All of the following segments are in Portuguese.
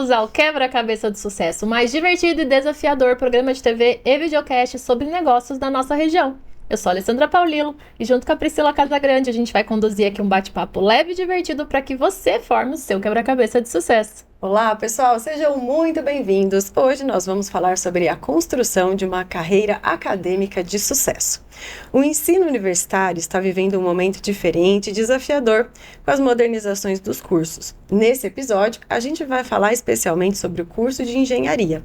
Bem-vindos ao Quebra-Cabeça do Sucesso, o mais divertido e desafiador programa de TV e videocast sobre negócios da nossa região. Eu sou a Alessandra Paulilo e junto com a Priscila Casagrande a gente vai conduzir aqui um bate-papo leve e divertido para que você forme o seu quebra-cabeça de sucesso. Olá pessoal, sejam muito bem-vindos. Hoje nós vamos falar sobre a construção de uma carreira acadêmica de sucesso. O ensino universitário está vivendo um momento diferente e desafiador com as modernizações dos cursos. Nesse episódio, a gente vai falar especialmente sobre o curso de engenharia,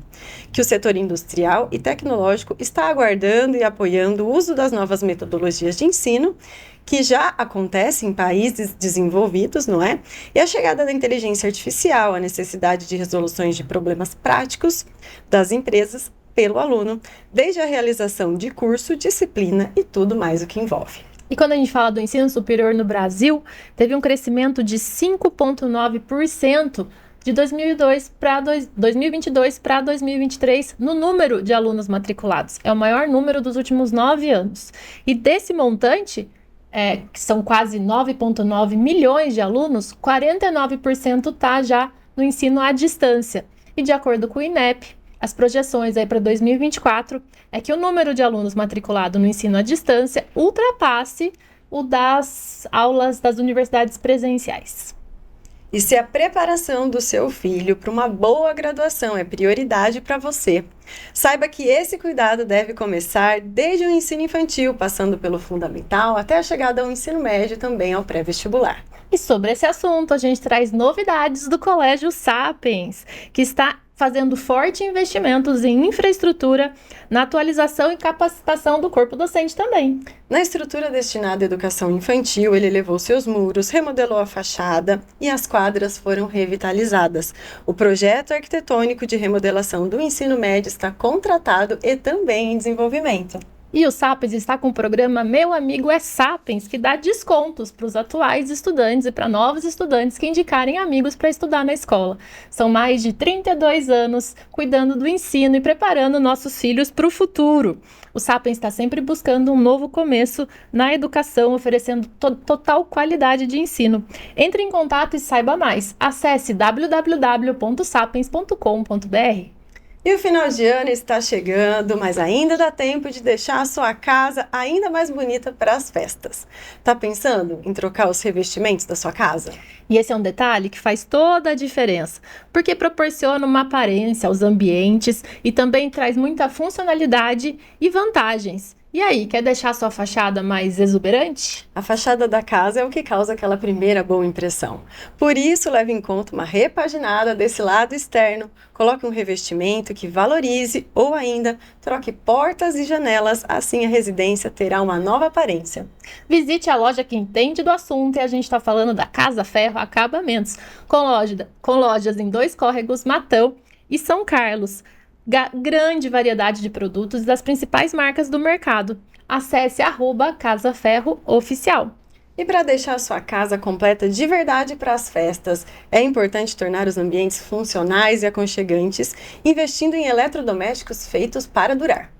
que o setor industrial e tecnológico está aguardando e apoiando o uso das novas metodologias de ensino, que já acontece em países desenvolvidos, não é? E a chegada da inteligência artificial, a necessidade de resoluções de problemas práticos das empresas pelo aluno, desde a realização de curso, disciplina e tudo mais o que envolve. E quando a gente fala do ensino superior no Brasil, teve um crescimento de 5,9% de 2022 para 2023 no número de alunos matriculados. É o maior número dos últimos 9 anos. E desse montante, que são quase 9,9 milhões de alunos, 49% está já no ensino à distância. E de acordo com o INEP, as projeções aí para 2024 é que o número de alunos matriculados no ensino à distância ultrapasse o das aulas das universidades presenciais. E se a preparação do seu filho para uma boa graduação é prioridade para você, saiba que esse cuidado deve começar desde o ensino infantil, passando pelo fundamental até a chegada ao ensino médio e também ao pré-vestibular. E sobre esse assunto, a gente traz novidades do Colégio Sapiens, que está fazendo fortes investimentos em infraestrutura, na atualização e capacitação do corpo docente também. Na estrutura destinada à educação infantil, ele elevou seus muros, remodelou a fachada e as quadras foram revitalizadas. O projeto arquitetônico de remodelação do ensino médio está contratado e também em desenvolvimento. E o Sapiens está com o programa Meu Amigo é Sapiens, que dá descontos para os atuais estudantes e para novos estudantes que indicarem amigos para estudar na escola. São mais de 32 anos cuidando do ensino e preparando nossos filhos para o futuro. O Sapiens está sempre buscando um novo começo na educação, oferecendo total qualidade de ensino. Entre em contato e saiba mais. Acesse www.sapiens.com.br. E o final de ano está chegando, mas ainda dá tempo de deixar a sua casa ainda mais bonita para as festas. Tá pensando em trocar os revestimentos da sua casa? E esse é um detalhe que faz toda a diferença, porque proporciona uma aparência aos ambientes e também traz muita funcionalidade e vantagens. E aí, quer deixar a sua fachada mais exuberante? A fachada da casa é o que causa aquela primeira boa impressão. Por isso, leve em conta uma repaginada desse lado externo, coloque um revestimento que valorize ou ainda troque portas e janelas, assim a residência terá uma nova aparência. Visite a loja que entende do assunto e a gente está falando da Casa Ferro Acabamentos, com lojas em Dois Córregos, Matão e São Carlos. Grande variedade de produtos das principais marcas do mercado. Acesse @casaferrooficial. E para deixar a sua casa completa de verdade para as festas, é importante tornar os ambientes funcionais e aconchegantes, investindo em eletrodomésticos feitos para durar.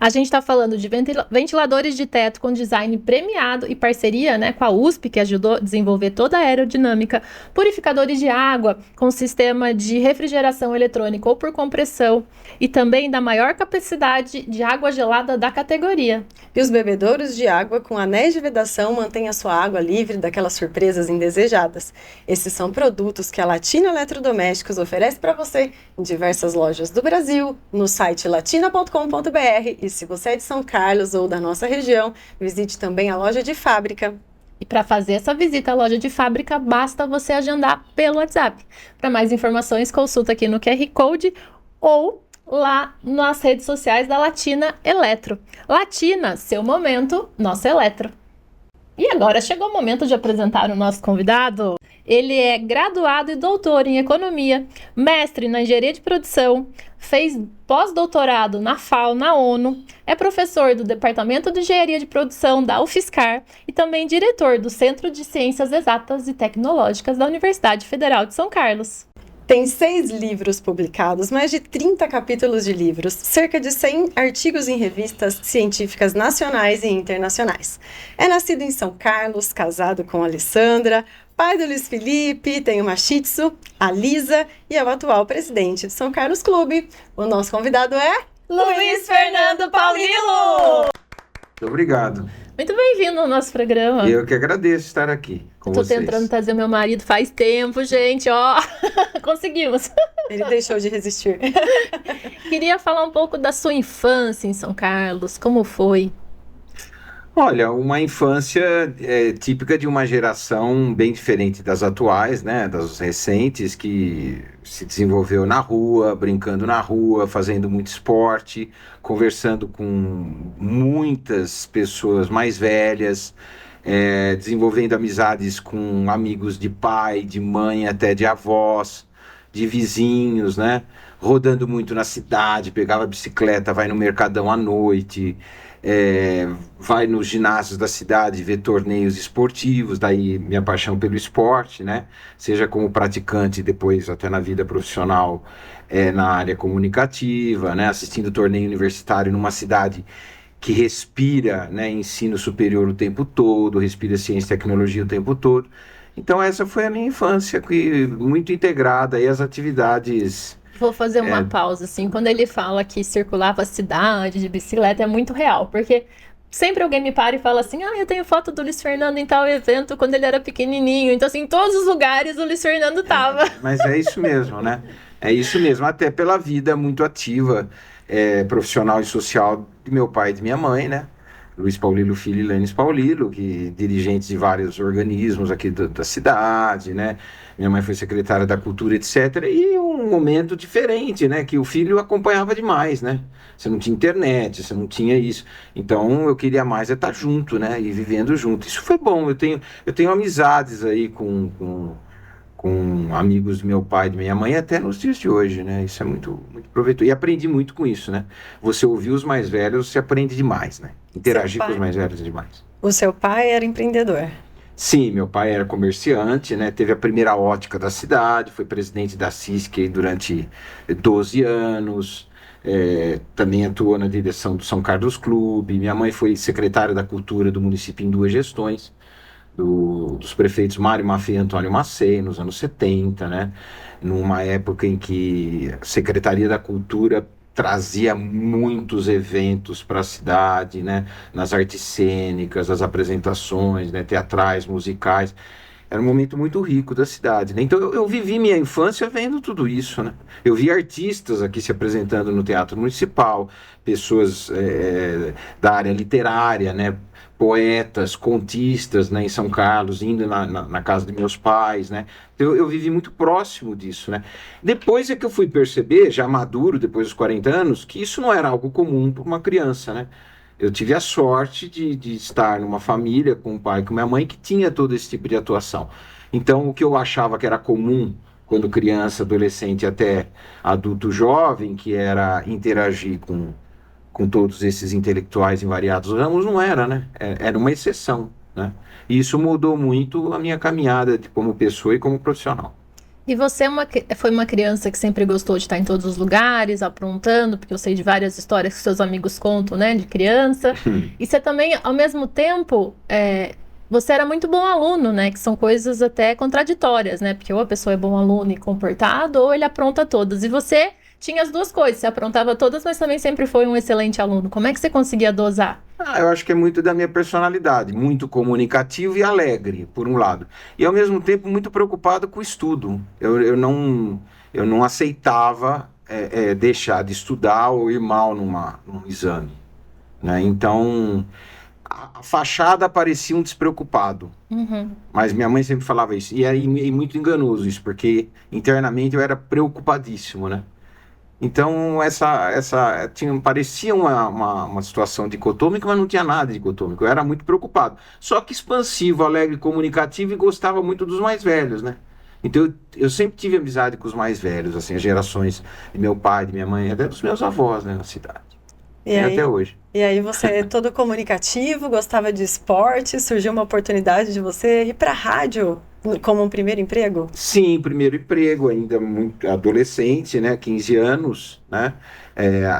A gente está falando de ventiladores de teto com design premiado e parceria, com a USP, que ajudou a desenvolver toda a aerodinâmica, purificadores de água com sistema de refrigeração eletrônica ou por compressão e também da maior capacidade de água gelada da categoria. E os bebedouros de água com anéis de vedação mantêm a sua água livre daquelas surpresas indesejadas. Esses são produtos que a Latina Eletrodomésticos oferece para você em diversas lojas do Brasil, no site latina.com.br. E se você é de São Carlos ou da nossa região, visite também a loja de fábrica. E para fazer essa visita à loja de fábrica, basta você agendar pelo WhatsApp. Para mais informações, consulta aqui no QR Code ou lá nas redes sociais da Latina Eletro. Latina, seu momento, nosso eletro. E agora chegou o momento de apresentar o nosso convidado. Ele é graduado e doutor em economia, mestre na engenharia de produção, fez pós-doutorado na FAO, na ONU, é professor do Departamento de Engenharia de Produção da UFSCar e também diretor do Centro de Ciências Exatas e Tecnológicas da Universidade Federal de São Carlos. Tem 6 livros publicados, mais de 30 capítulos de livros, cerca de 100 artigos em revistas científicas nacionais e internacionais. É nascido em São Carlos, casado com Alessandra, pai do Luiz Felipe, tem uma Shih Tzu, a Lisa, e é o atual presidente do São Carlos Clube. O nosso convidado é Luiz Fernando Paulilo! Muito obrigado. Muito bem-vindo ao nosso programa. Eu que agradeço estar aqui com vocês. Tô tentando trazer meu marido faz tempo, gente, ó. Conseguimos. Ele deixou de resistir. Queria falar um pouco da sua infância em São Carlos, como foi? Olha, uma infância típica de uma geração bem diferente das atuais, né? Das recentes, que se desenvolveu na rua, brincando na rua, fazendo muito esporte, conversando com muitas pessoas mais velhas, desenvolvendo amizades com amigos de pai, de mãe, até de avós, de vizinhos, né? Rodando muito na cidade, pegava bicicleta, vai no mercadão à noite, vai nos ginásios da cidade ver torneios esportivos, daí minha paixão pelo esporte, né? Seja como praticante, depois até na vida profissional, na área comunicativa, né? Assistindo torneio universitário numa cidade que respira, né, ensino superior o tempo todo, respira ciência e tecnologia o tempo todo. Então essa foi a minha infância, muito integrada aí às atividades. Vou fazer uma pausa, assim, quando ele fala que circulava a cidade de bicicleta, é muito real, porque sempre alguém me para e fala assim, eu tenho foto do Luiz Fernando em tal evento quando ele era pequenininho, então assim, em todos os lugares o Luiz Fernando tava. Mas é isso mesmo, né? É isso mesmo, até pela vida muito ativa, profissional e social de meu pai e de minha mãe, né? Luiz Paulilo Filho e Lênis Paulilo, que dirigentes de vários organismos aqui da cidade, né? Minha mãe foi secretária da Cultura, etc. E um momento diferente, né? Que o filho acompanhava demais, né? Você não tinha internet, você não tinha isso. Então eu queria mais estar junto, né? E vivendo junto. Isso foi bom. Eu tenho amizades aí com amigos do meu pai e de minha mãe até nos dias de hoje, né? Isso é muito, muito proveitoso. E aprendi muito com isso, né? Você ouvir os mais velhos, você aprende demais, né? Interagir com os mais velhos é demais. O seu pai era empreendedor? Sim, meu pai era comerciante, né? Teve a primeira ótica da cidade, foi presidente da CISC durante 12 anos, também atuou na direção do São Carlos Clube. Minha mãe foi secretária da Cultura do município em 2 gestões, dos prefeitos Mário Maffei e Antônio Macei, nos anos 70, né? Numa época em que a Secretaria da Cultura trazia muitos eventos para a cidade, né? Nas artes cênicas, as apresentações, né? Teatrais, musicais. Era um momento muito rico da cidade, né? Então eu vivi minha infância vendo tudo isso, né? Eu vi artistas aqui se apresentando no Teatro Municipal, pessoas da área literária, né? Poetas, contistas, né, em São Carlos, indo na casa de meus pais, né? Eu vivi muito próximo disso, né? Depois é que eu fui perceber, já maduro, depois dos 40 anos, que isso não era algo comum para uma criança, né? Eu tive a sorte de estar numa família com o pai e com minha mãe que tinha todo esse tipo de atuação. Então, o que eu achava que era comum quando criança, adolescente, até adulto jovem, que era interagir com todos esses intelectuais em variados ramos, não era, né? Era uma exceção, né? E isso mudou muito a minha caminhada como pessoa e como profissional. E você foi uma criança que sempre gostou de estar em todos os lugares, aprontando, porque eu sei de várias histórias que seus amigos contam, né, de criança. E você também, ao mesmo tempo, você era muito bom aluno, né? Que são coisas até contraditórias, né? Porque ou a pessoa é bom aluno e comportado, ou ele apronta todas. E você tinha as duas coisas, você aprontava todas, mas também sempre foi um excelente aluno. Como é que você conseguia dosar? Eu acho que é muito da minha personalidade, muito comunicativo e alegre, por um lado. E ao mesmo tempo muito preocupado com o estudo. Eu não aceitava deixar de estudar ou ir mal num exame, né? Então, a fachada parecia um despreocupado. Uhum. Mas minha mãe sempre falava isso. E muito enganoso isso, porque internamente eu era preocupadíssimo, né? Então, parecia uma situação dicotômica, mas não tinha nada dicotômico. Eu era muito preocupado. Só que expansivo, alegre, comunicativo e gostava muito dos mais velhos, né? Então, eu sempre tive amizade com os mais velhos, assim, as gerações de meu pai, de minha mãe, até dos meus avós, né, na cidade. E até hoje. E aí você é todo comunicativo, gostava de esporte, surgiu uma oportunidade de você ir para a rádio. como um primeiro emprego? Sim, primeiro emprego, ainda muito adolescente, né? 15 anos, né?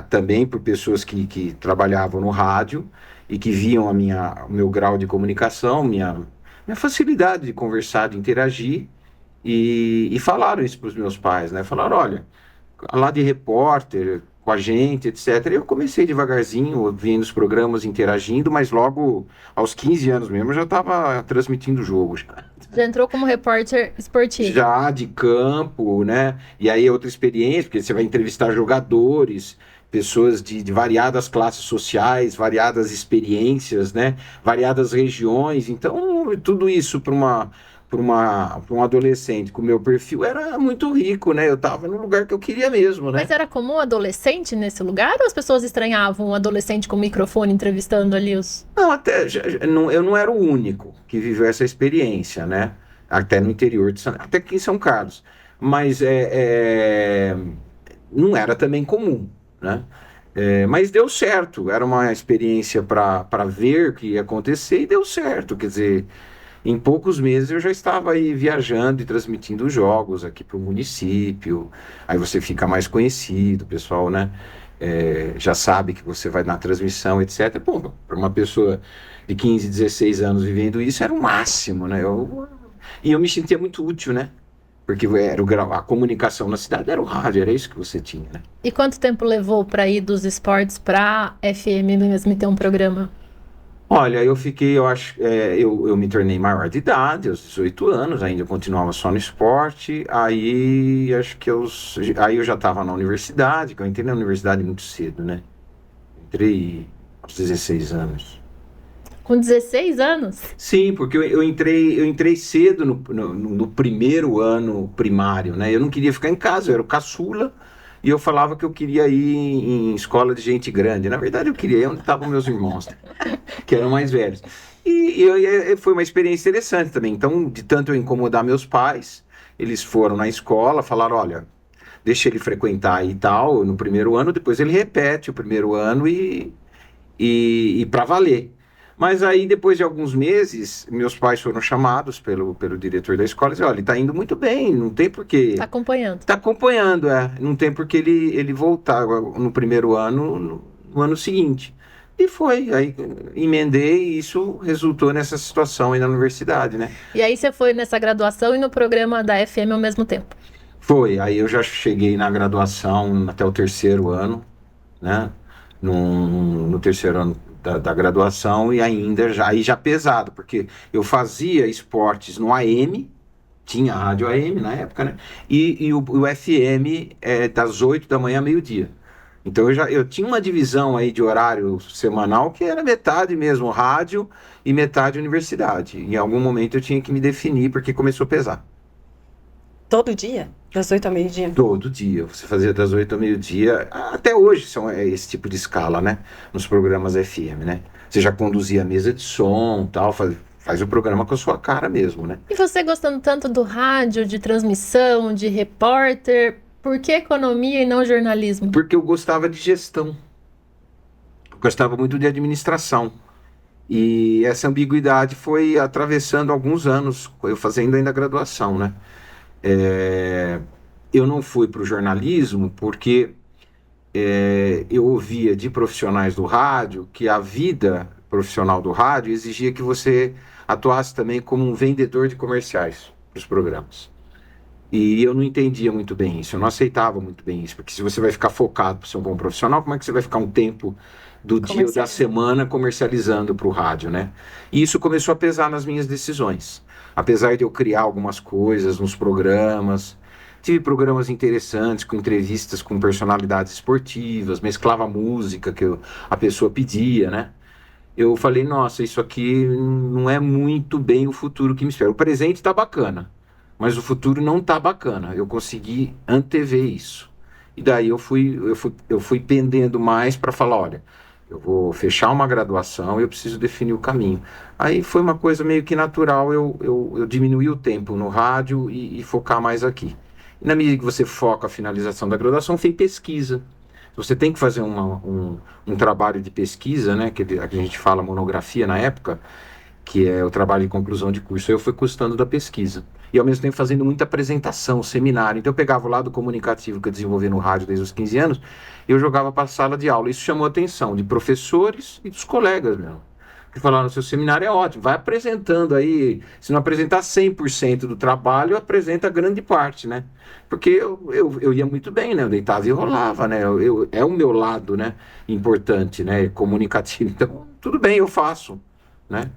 Também por pessoas que trabalhavam no rádio e que viam o meu grau de comunicação, minha facilidade de conversar, de interagir, e falaram isso para os meus pais, né? Falaram, olha, lá de repórter, com a gente, etc. Eu comecei devagarzinho, vendo os programas, interagindo, mas logo aos 15 anos mesmo eu já estava transmitindo jogos. Já entrou como repórter esportivo. Já de campo, né? E aí é outra experiência, porque você vai entrevistar jogadores, pessoas de variadas classes sociais, variadas experiências, né? Variadas regiões. Então, tudo isso para um adolescente com o meu perfil era muito rico, né? Eu estava no lugar que eu queria mesmo, né? Mas era comum adolescente nesse lugar ou as pessoas estranhavam um adolescente com microfone entrevistando ali os... Não, eu não era o único que viveu essa experiência, né? Até no interior até aqui em São Carlos. Mas não era também comum, né? Mas deu certo, era uma experiência para ver o que ia acontecer e deu certo. Quer dizer, em poucos meses eu já estava aí viajando e transmitindo jogos aqui para o município. Aí você fica mais conhecido, o pessoal, né? Já sabe que você vai na transmissão, etc. Pô, para uma pessoa de 15, 16 anos vivendo isso, era o máximo, né? E eu me sentia muito útil, né? Porque a comunicação na cidade era o rádio, era isso que você tinha, né? E quanto tempo levou para ir dos esportes para FM mesmo e ter um programa? Olha, eu fiquei, eu acho, eu me tornei maior de idade, aos 18 anos, ainda eu continuava só no esporte, aí acho que aí eu já estava na universidade, que eu entrei na universidade muito cedo, né? Entrei aos 16 anos. Com 16 anos? Sim, porque eu entrei cedo no primeiro ano primário, né? Eu não queria ficar em casa, eu era o caçula, e eu falava que eu queria ir em escola de gente grande. Na verdade, eu queria ir onde estavam meus irmãos, né? Que eram mais velhos. E foi uma experiência interessante também. Então, de tanto eu incomodar meus pais, eles foram na escola, falaram, olha, deixa ele frequentar e tal, no primeiro ano, depois ele repete o primeiro ano e para valer. Mas aí, depois de alguns meses, meus pais foram chamados pelo diretor da escola e disseram, olha, ele está indo muito bem, não tem por que... Está acompanhando. Está acompanhando, não tem por que ele voltar no primeiro ano, no ano seguinte. E foi, aí emendei e isso resultou nessa situação aí na universidade, né? E aí você foi nessa graduação e no programa da FM ao mesmo tempo? Foi, aí eu já cheguei na graduação até o terceiro ano, né? No terceiro ano da graduação e ainda aí já pesado, porque eu fazia esportes no AM, tinha rádio AM na época, né? E o FM das 8 da manhã a meio-dia. Então eu tinha uma divisão aí de horário semanal que era metade mesmo rádio e metade universidade. Em algum momento eu tinha que me definir porque começou a pesar. Todo dia? Das 8 ao meio-dia? Todo dia. Você fazia das 8 ao meio-dia. Até hoje são esse tipo de escala, né? Nos programas FM, né? Você já conduzia a mesa de som, tal, faz o programa com a sua cara mesmo, né? E você gostando tanto do rádio, de transmissão, de repórter, por que economia e não jornalismo? Porque eu gostava de gestão. Eu gostava muito de administração. E essa ambiguidade foi atravessando alguns anos, eu fazendo ainda a graduação, né? Eu não fui para o jornalismo porque eu ouvia de profissionais do rádio que a vida profissional do rádio exigia que você atuasse também como um vendedor de comerciais para os programas. E eu não entendia muito bem isso, eu não aceitava muito bem isso, porque se você vai ficar focado para ser um bom profissional, como é que você vai ficar um tempo do dia ou da semana comercializando para o rádio, né? E isso começou a pesar nas minhas decisões. Apesar de eu criar algumas coisas nos programas, tive programas interessantes com entrevistas com personalidades esportivas, mesclava música que a pessoa pedia, né? Eu falei, nossa, isso aqui não é muito bem o futuro que me espera. O presente está bacana, mas o futuro não está bacana. Eu consegui antever isso. E daí eu fui pendendo mais para falar, olha, eu vou fechar uma graduação e eu preciso definir o caminho. Aí foi uma coisa meio que natural, eu diminuir o tempo no rádio e focar mais aqui. E na medida que você foca a finalização da graduação, tem pesquisa. Você tem que fazer um trabalho de pesquisa, né, que a gente fala monografia na época, que é o trabalho de conclusão de curso. Eu fui custando da pesquisa. E ao mesmo tempo fazendo muita apresentação, seminário. Então eu pegava o lado comunicativo que eu desenvolvi no rádio desde os 15 anos e eu jogava para a sala de aula. Isso chamou a atenção de professores e dos colegas mesmo. Que falaram, seu seminário é ótimo, vai apresentando aí. Se não apresentar 100% do trabalho, apresenta grande parte, né? Porque eu ia muito bem, né? Eu deitava e rolava, né? É o meu lado, né? Importante, né? Comunicativo. Então, tudo bem, eu faço, né?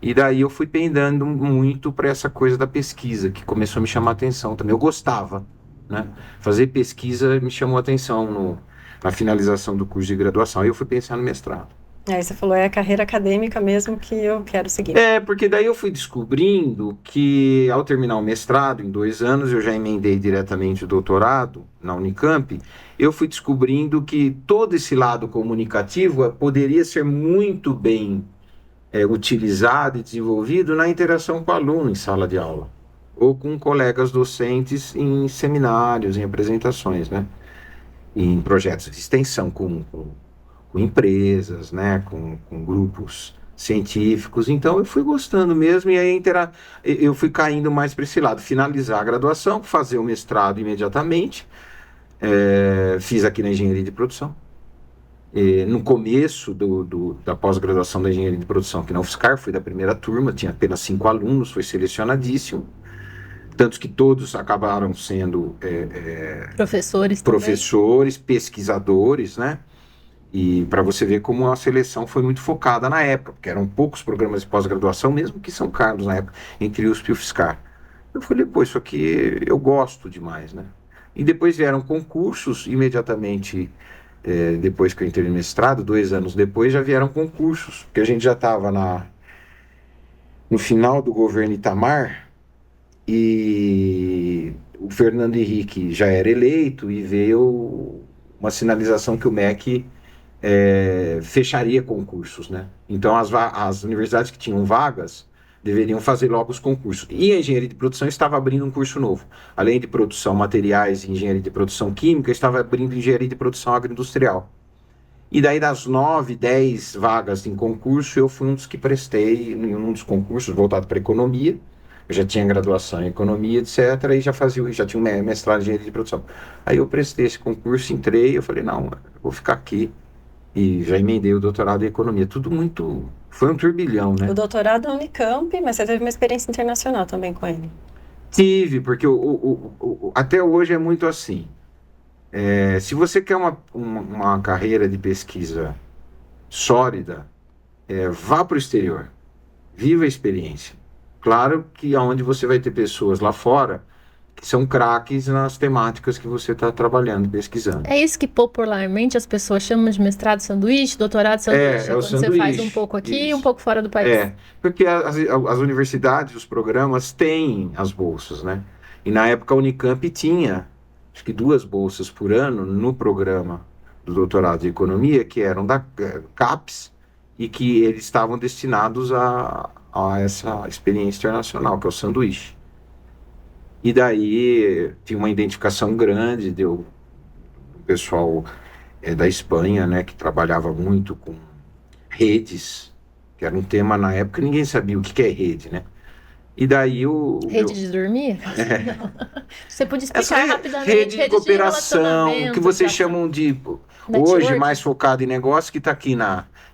E daí eu fui pendendo muito para essa coisa da pesquisa, que começou a me chamar a atenção também. Eu gostava, né? Fazer pesquisa me chamou a atenção na finalização do curso de graduação. Aí eu fui pensar no mestrado. Aí você falou, é a carreira acadêmica mesmo que eu quero seguir. Porque daí eu fui descobrindo que ao terminar o mestrado, em 2 anos, eu já emendei diretamente o doutorado na Unicamp, eu fui descobrindo que todo esse lado comunicativo poderia ser muito bem utilizado e desenvolvido na interação com o aluno em sala de aula, ou com colegas docentes em seminários, em apresentações, né? Em projetos de extensão com empresas, né? Com grupos científicos. Então eu fui gostando mesmo e aí eu fui caindo mais para esse lado, finalizar a graduação, fazer o mestrado imediatamente, fiz aqui na engenharia de produção. No começo da pós-graduação da engenharia de produção aqui na UFSCar, fui da primeira turma, tinha apenas 5 alunos, foi selecionadíssimo, tantos que todos acabaram sendo professores, pesquisadores, né? E para você ver como a seleção foi muito focada na época, porque eram poucos programas de pós-graduação, mesmo que São Carlos na época, entre USP e UFSCar. Eu falei, pô, isso aqui eu gosto demais, né? E depois vieram concursos imediatamente. Depois que eu entrei no mestrado, 2 anos depois, já vieram concursos, porque a gente já estava no final do governo Itamar e o Fernando Henrique já era eleito e veio uma sinalização que o MEC fecharia concursos, né? Então as universidades que tinham vagas deveriam fazer logo os concursos. E a engenharia de produção estava abrindo um curso novo. Além de produção materiais e engenharia de produção química, estava abrindo engenharia de produção agroindustrial. E daí das 9, 10 vagas em concurso, eu fui um dos que prestei em um dos concursos voltado para economia. Eu já tinha graduação em economia, etc. E já tinha um mestrado em engenharia de produção. Aí eu prestei esse concurso, entrei, eu falei, não, eu vou ficar aqui. E já emendei o doutorado em economia. Tudo muito... Foi um turbilhão, né? O doutorado na Unicamp, mas você teve uma experiência internacional também com ele. Tive, porque até hoje é muito assim. Se você quer uma carreira de pesquisa sólida, vá para o exterior. Viva a experiência. Claro que aonde você vai ter pessoas lá fora que são craques nas temáticas que você está trabalhando, pesquisando. É isso que popularmente as pessoas chamam de mestrado sanduíche, doutorado sanduíche, é o quando sanduíche, você faz um pouco aqui e um pouco fora do país. Porque as universidades, os programas têm as bolsas, né? E na época a Unicamp tinha, acho que 2 bolsas por ano no programa do doutorado de economia, que eram da CAPES, e que eles estavam destinados a essa experiência internacional, que é o sanduíche. E daí tinha uma identificação grande do pessoal da Espanha, né, que trabalhava muito com redes, que era um tema na época, ninguém sabia o que é rede, né? E daí Rede de dormir? Você podia explicar rapidamente. Rede de cooperação, que vocês chamam de, network. Hoje, mais focado em negócio, que está aqui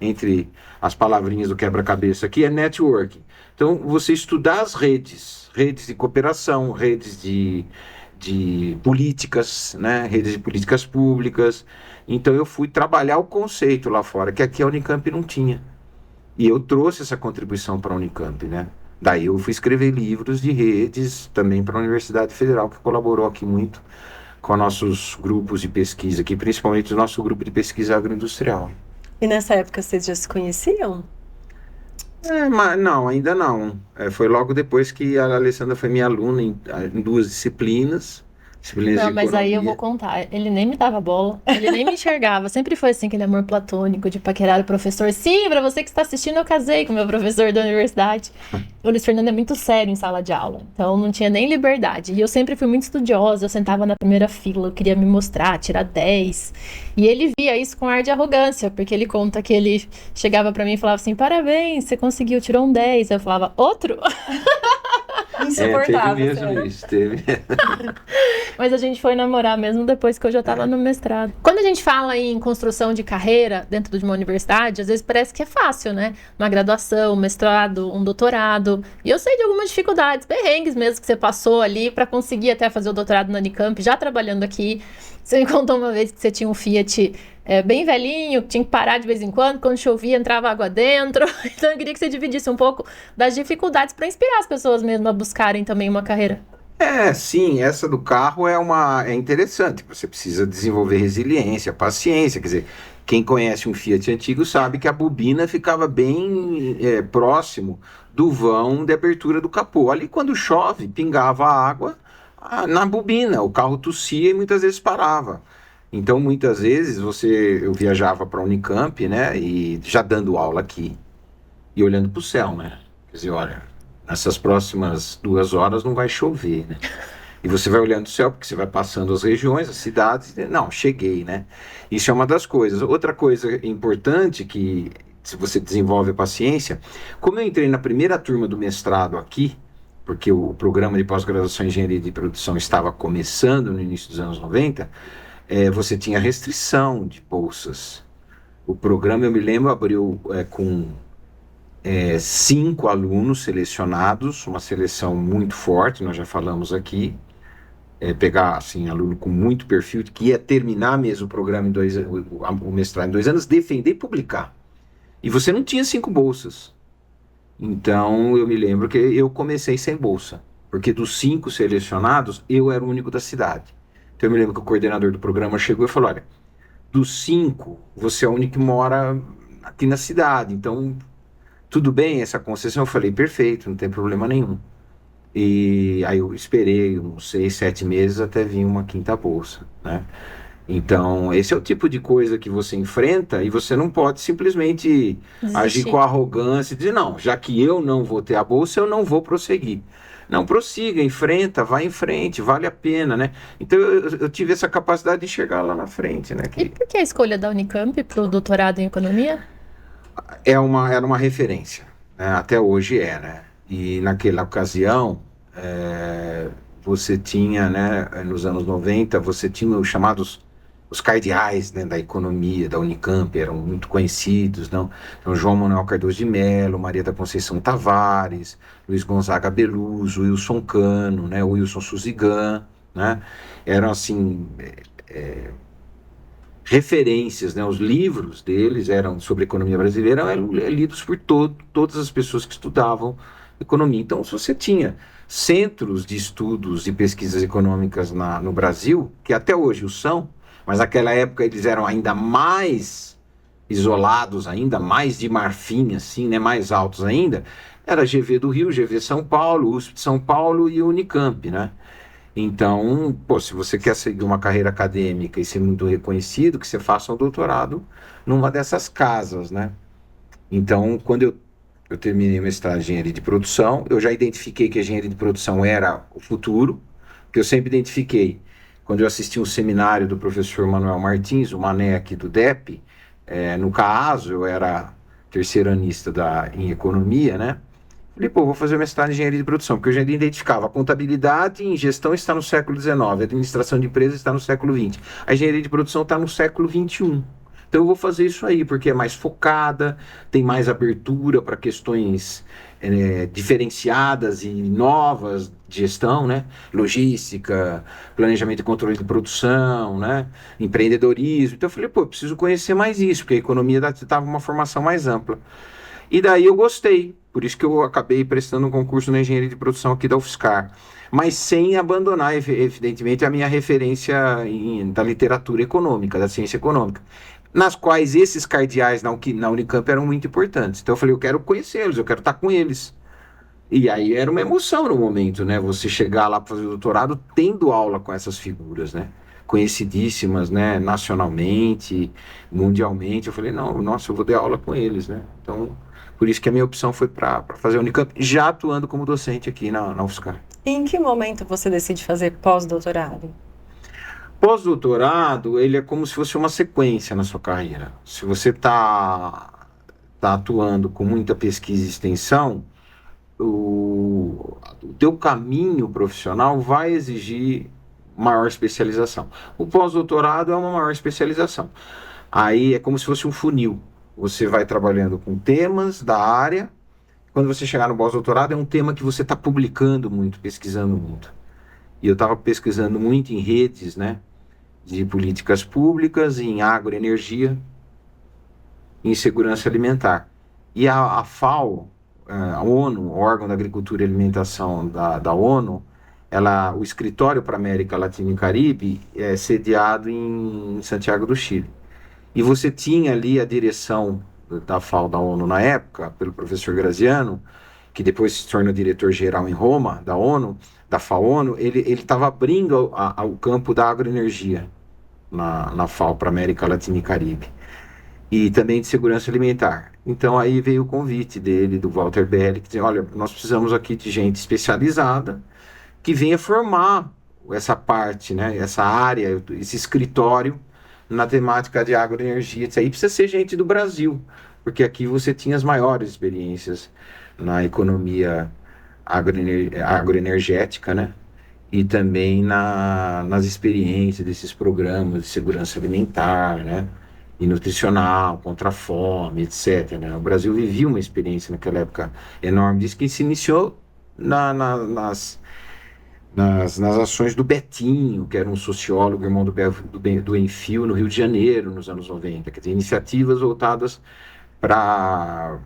entre as palavrinhas do quebra-cabeça aqui, é networking. Então, você estudar as redes de cooperação, redes de políticas, né? Redes de políticas públicas. Então, eu fui trabalhar o conceito lá fora, que aqui a Unicamp não tinha. E eu trouxe essa contribuição para a Unicamp, né? Daí eu fui escrever livros de redes também para a Universidade Federal, que colaborou aqui muito com nossos grupos de pesquisa, aqui, principalmente o nosso grupo de pesquisa agroindustrial. E nessa época vocês já se conheciam? Mas não, ainda não. Foi logo depois que a Alessandra foi minha aluna em 2 disciplinas. Disciplinas Não, de mas aí eu vou economia. contar. Ele nem me dava bola, ele nem me enxergava. Sempre foi assim, aquele amor platônico de paquerar o professor. Sim, pra você que está assistindo, eu casei com o meu professor da universidade. O Luiz Fernando é muito sério em sala de aula, então não tinha nem liberdade. E eu sempre fui muito estudiosa, eu sentava na primeira fila, eu queria me mostrar, tirar 10. E ele via isso com ar de arrogância, porque ele conta que ele chegava pra mim e falava assim: parabéns, você conseguiu, tirou um 10. Eu falava: outro? Teve Insuportável, mesmo sério. isso, teve. Mas a gente foi namorar mesmo depois que eu já estava no mestrado. Quando a gente fala em construção de carreira dentro de uma universidade, às vezes parece que é fácil, né? Uma graduação, um mestrado, um doutorado. E eu sei de algumas dificuldades, perrengues mesmo que você passou ali para conseguir até fazer o doutorado na Unicamp, já trabalhando aqui. Você me contou uma vez que você tinha um Fiat bem velhinho, que tinha que parar de vez em quando chovia, entrava água dentro. Então eu queria que você dividisse um pouco das dificuldades para inspirar as pessoas mesmo a buscarem também uma carreira. Sim, essa do carro é interessante. Você precisa desenvolver resiliência, paciência. Quer dizer, quem conhece um Fiat antigo sabe que a bobina ficava bem próximo do vão de abertura do capô. Ali, quando chove, pingava água na bobina, o carro tossia e muitas vezes parava. Então, muitas vezes eu viajava para a Unicamp, né, e já dando aula aqui e olhando para o céu, né? Quer dizer, olha, nessas próximas 2 horas não vai chover, né? E você vai olhando o céu, porque você vai passando as regiões, as cidades, e, não, cheguei, né? Isso é uma das coisas. Outra coisa importante que, se você desenvolve a paciência, como eu entrei na primeira turma do mestrado aqui, porque o programa de pós-graduação em engenharia de produção estava começando no início dos anos 90, você tinha restrição de bolsas. O programa, eu me lembro, abriu com 5 alunos selecionados, uma seleção muito forte, nós já falamos aqui, pegar assim, aluno com muito perfil, que ia terminar mesmo o programa em o mestrado em 2 anos, defender e publicar. E você não tinha 5 bolsas. Então eu me lembro que eu comecei sem bolsa, porque dos 5 selecionados, eu era o único da cidade. Então eu me lembro que o coordenador do programa chegou e falou: olha, dos 5, você é o único que mora aqui na cidade, então tudo bem essa concessão? Eu falei: perfeito, não tem problema nenhum. E aí eu esperei uns 6, 7 meses até vir uma quinta bolsa, né? Então, esse é o tipo de coisa que você enfrenta e você não pode simplesmente agir Desistir. com arrogância e dizer: não, já que eu não vou ter a bolsa, eu não vou prosseguir. Não, prossiga, enfrenta, vai em frente, vale a pena, né? Então, eu tive essa capacidade de enxergar lá na frente, né? E por que a escolha da Unicamp para o doutorado em economia? Era uma referência, né? Até hoje né? E naquela ocasião, você tinha, né, nos anos 90, você tinha os chamados os cardeais, né, da economia da Unicamp, eram muito conhecidos, não? Então, João Manuel Cardoso de Mello, Maria da Conceição Tavares, Luiz Gonzaga Beluso, Wilson Cano, né, Wilson Suzigan, né? Eram assim referências, né? Os livros deles eram sobre economia brasileira, eram lidos por todas as pessoas que estudavam economia. Então, se você tinha centros de estudos e pesquisas econômicas no Brasil, que até hoje o são, mas naquela época eles eram ainda mais isolados, ainda mais de marfim, assim, né? Mais altos ainda, era GV do Rio, GV São Paulo, USP de São Paulo e Unicamp, né? Então, se você quer seguir uma carreira acadêmica e ser muito reconhecido, que você faça um doutorado numa dessas casas, né? Então, quando eu terminei o mestrado em engenharia de produção, eu já identifiquei que a engenharia de produção era o futuro, que eu sempre identifiquei. Quando eu assisti um seminário do professor Manuel Martins, o Mané aqui do DEP, no CAASO, eu era terceiranista em economia, né? Falei, vou fazer o mestrado em engenharia de produção, porque eu já identificava a contabilidade em gestão está no século XIX, a administração de empresas está no século XX. A engenharia de produção está no século XXI. Então eu vou fazer isso aí, porque é mais focada, tem mais abertura para questões diferenciadas e novas de gestão, né? Logística, planejamento e controle de produção, né? Empreendedorismo. Então eu falei, eu preciso conhecer mais isso, porque a economia estava uma formação mais ampla. E daí eu gostei, por isso que eu acabei prestando um concurso na engenharia de produção aqui da UFSCar, mas sem abandonar, evidentemente, a minha referência da literatura econômica, da ciência econômica, nas quais esses cardeais na Unicamp eram muito importantes. Então eu falei, eu quero conhecê-los, eu quero estar com eles. E aí era uma emoção no momento, né? Você chegar lá para fazer o doutorado tendo aula com essas figuras, né? Conhecidíssimas, né? Nacionalmente, mundialmente. Eu falei, não, nossa, eu vou dar aula com eles, né? Então, por isso que a minha opção foi para fazer a Unicamp, já atuando como docente aqui na UFSCar. E em que momento você decide fazer pós-doutorado? Pós-doutorado, ele é como se fosse uma sequência na sua carreira. Se você tá atuando com muita pesquisa e extensão, o teu caminho profissional vai exigir maior especialização. O pós-doutorado é uma maior especialização. Aí é como se fosse um funil. Você vai trabalhando com temas da área. Quando você chegar no pós-doutorado, é um tema que você está publicando muito, pesquisando muito. E eu estava pesquisando muito em redes, né, de políticas públicas, em agroenergia, em segurança alimentar. E a FAO, a ONU, o órgão da Agricultura e Alimentação da ONU, o escritório para América Latina e Caribe é sediado em Santiago do Chile. E você tinha ali a direção da FAO da ONU na época, pelo professor Graziano, que depois se torna diretor-geral em Roma, da ONU, da FAO-ONU, ele estava abrindo o campo da agroenergia na FAO para América Latina e Caribe. E também de segurança alimentar. Então aí veio o convite dele, do Walter Belli, que dizia, olha, nós precisamos aqui de gente especializada que venha formar essa parte, né, essa área, esse escritório na temática de agroenergia. Isso aí precisa ser gente do Brasil, porque aqui você tinha as maiores experiências na economia agroenergética, né? E também nas experiências desses programas de segurança alimentar, né? E nutricional, contra a fome, etc. Né? O Brasil vivia uma experiência naquela época enorme disso, que se iniciou nas ações do Betinho, que era um sociólogo, irmão do Enfio, no Rio de Janeiro, nos anos 90. Quer dizer, iniciativas voltadas para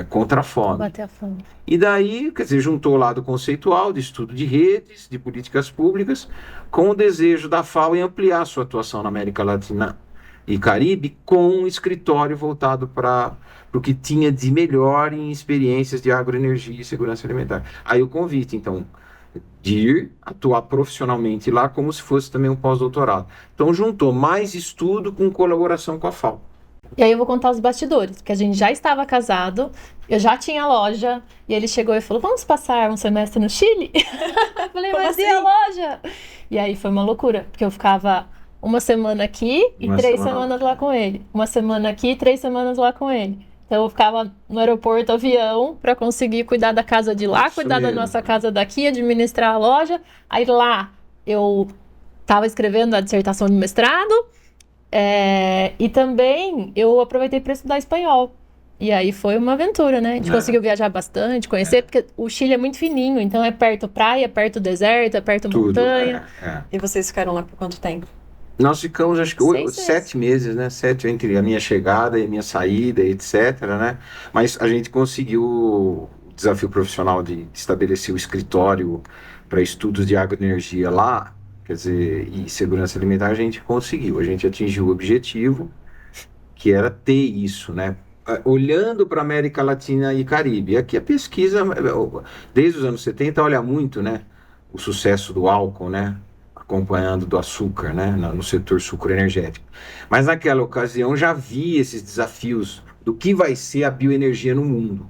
contra a fome. Bater a fome. E daí, quer dizer, juntou o lado conceitual de estudo de redes, de políticas públicas, com o desejo da FAO em ampliar sua atuação na América Latina e Caribe, com um escritório voltado para o que tinha de melhor em experiências de agroenergia e segurança alimentar. Aí o convite, então, de ir atuar profissionalmente lá como se fosse também um pós-doutorado. Então juntou mais estudo com colaboração com a FAO. E aí eu vou contar os bastidores, porque a gente já estava casado, eu já tinha loja, e ele chegou e falou, vamos passar um semestre no Chile? Eu falei, mas e a loja? E aí foi uma loucura, porque eu ficava uma semana aqui e 3 semanas lá com ele. Uma semana aqui e 3 semanas lá com ele. Então eu ficava no aeroporto, avião, para conseguir cuidar da casa de lá, cuidar da nossa casa daqui, administrar a loja. Aí lá eu estava escrevendo a dissertação de mestrado, e também eu aproveitei para estudar espanhol. E aí foi uma aventura, né? A gente conseguiu viajar bastante, conhecer, porque o Chile é muito fininho, então é perto praia, é perto deserto, é perto montanha. E vocês ficaram lá por quanto tempo? Nós ficamos, acho que 7 meses, né? 7 entre a minha chegada e a minha saída, etc, né? Mas a gente conseguiu o desafio profissional de estabelecer o escritório para estudos de agroenergia lá, quer dizer, e segurança alimentar, a gente conseguiu. A gente atingiu o objetivo, que era ter isso, né? Olhando para a América Latina e Caribe. Aqui a pesquisa, desde os anos 70, olha muito, né? O sucesso do álcool, né? Acompanhando do açúcar, né, no setor sucroenergético. Mas naquela ocasião já havia esses desafios do que vai ser a bioenergia no mundo.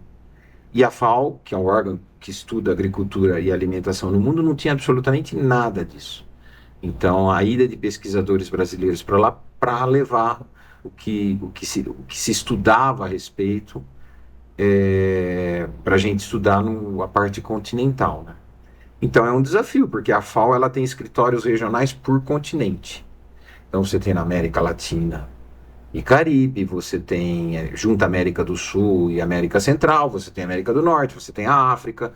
E a FAO, que é um órgão que estuda agricultura e alimentação no mundo, não tinha absolutamente nada disso. Então, a ida de pesquisadores brasileiros para lá para levar o que se estudava a respeito para a gente estudar a parte continental, né? Então é um desafio, porque a FAO ela tem escritórios regionais por continente. Então você tem na América Latina e Caribe, você tem junto à América do Sul e América Central, você tem a América do Norte, você tem a África,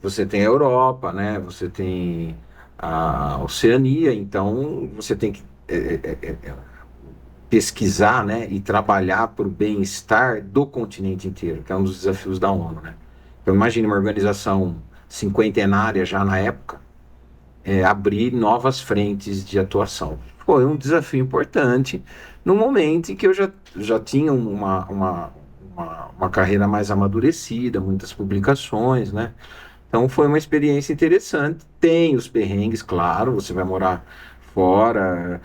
você tem a Europa, né? Você tem a Oceania, então você tem que pesquisar, né? E trabalhar para o bem-estar do continente inteiro, que é um dos desafios da ONU, né? Então imagine uma organização cinquentenária já na época, abrir novas frentes de atuação. Foi um desafio importante no momento em que eu já tinha uma uma carreira mais amadurecida, muitas publicações, né? Então foi uma experiência interessante. Tem os perrengues, claro, você vai morar fora,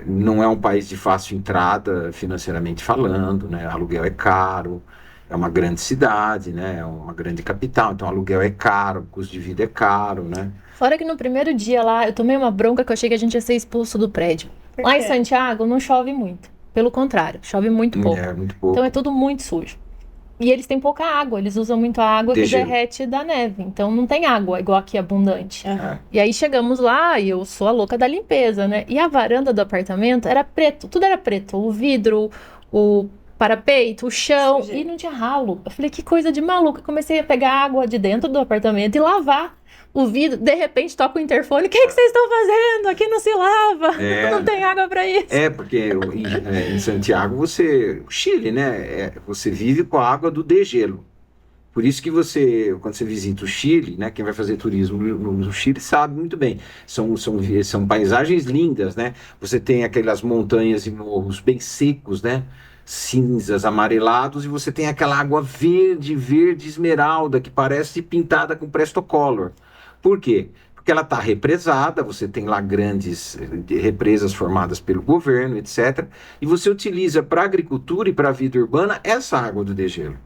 não é um país de fácil entrada financeiramente falando, né? Aluguel é caro, é uma grande cidade, né? É uma grande capital, então aluguel é caro, custo de vida é caro, né? Fora que no primeiro dia lá, eu tomei uma bronca que eu achei que a gente ia ser expulso do prédio. Por Lá em quê? Santiago não chove muito. Pelo contrário, chove muito pouco. É muito pouco. Então é tudo muito sujo. E eles têm pouca água, eles usam muito a água que Degelo. derrete da neve. Então não tem água igual aqui abundante. Aham. E aí chegamos lá e eu sou a louca da limpeza, né? E a varanda do apartamento era preto, tudo era preto. O vidro, o parapeito, o chão, Sujeira. e não tinha ralo. Eu falei, que coisa de maluco. Eu comecei a pegar água de dentro do apartamento e lavar o vidro. De repente toca o interfone. O que que vocês estão fazendo? Aqui não se lava. É. Não tem água pra isso. Porque em Santiago o Chile, né? Você vive com a água do degelo. Por isso que quando você visita o Chile, né? Quem vai fazer turismo no Chile sabe muito bem. São paisagens lindas, né? Você tem aquelas montanhas e morros bem secos, né? Cinzas, amarelados, e você tem aquela água verde, verde esmeralda, que parece pintada com Prestocolor. Por quê? Porque ela está represada, você tem lá grandes represas formadas pelo governo, etc. E você utiliza para a agricultura e para a vida urbana essa água do degelo.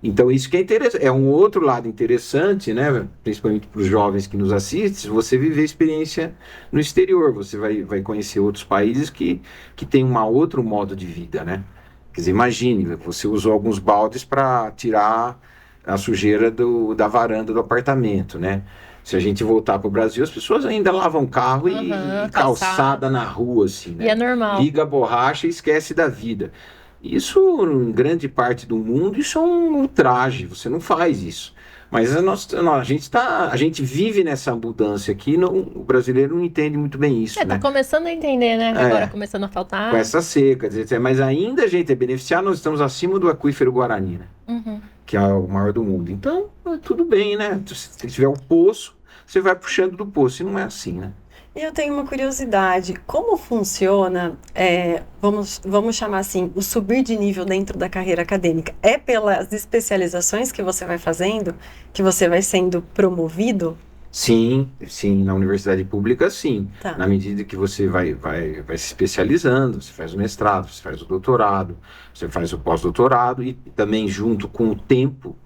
Então isso que é interessante, é um outro lado interessante, né? Principalmente para os jovens que nos assistem, você viver a experiência no exterior, você vai conhecer outros países que têm um outro modo de vida, né? Quer dizer, imagine, você usou alguns baldes para tirar a sujeira da varanda do apartamento, né? Se a gente voltar para o Brasil, as pessoas ainda lavam carro e calçada na rua, assim, né? E é normal. Liga a borracha e esquece da vida. Isso, em grande parte do mundo, isso é um ultraje, você não faz isso. Mas a gente vive nessa abundância aqui, o brasileiro não entende muito bem isso, Tá né? começando a entender, né? Agora começando a faltar. Com essa seca, mas ainda a gente é beneficiado, nós estamos acima do aquífero Guarani, né? Uhum. Que é o maior do mundo. Então, tudo bem, né? Se tiver o poço, você vai puxando do poço, e não é assim, né? E eu tenho uma curiosidade, como funciona, vamos chamar assim, o subir de nível dentro da carreira acadêmica? É pelas especializações que você vai fazendo, que você vai sendo promovido? Sim, na universidade pública, sim. Tá. Na medida que você vai se especializando, você faz o mestrado, você faz o doutorado, você faz o pós-doutorado, e também junto com o tempo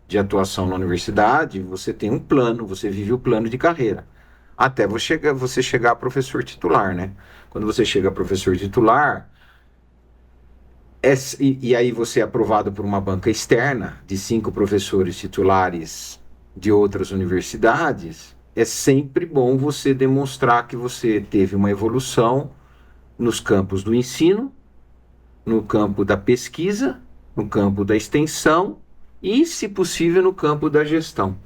de atuação na universidade, você tem um plano, você vive o plano de carreira. Até você chegar a professor titular, né? Quando você chega a professor titular, e aí você é aprovado por uma banca externa de 5 professores titulares de outras universidades, é sempre bom você demonstrar que você teve uma evolução nos campos do ensino, no campo da pesquisa, no campo da extensão e, se possível, no campo da gestão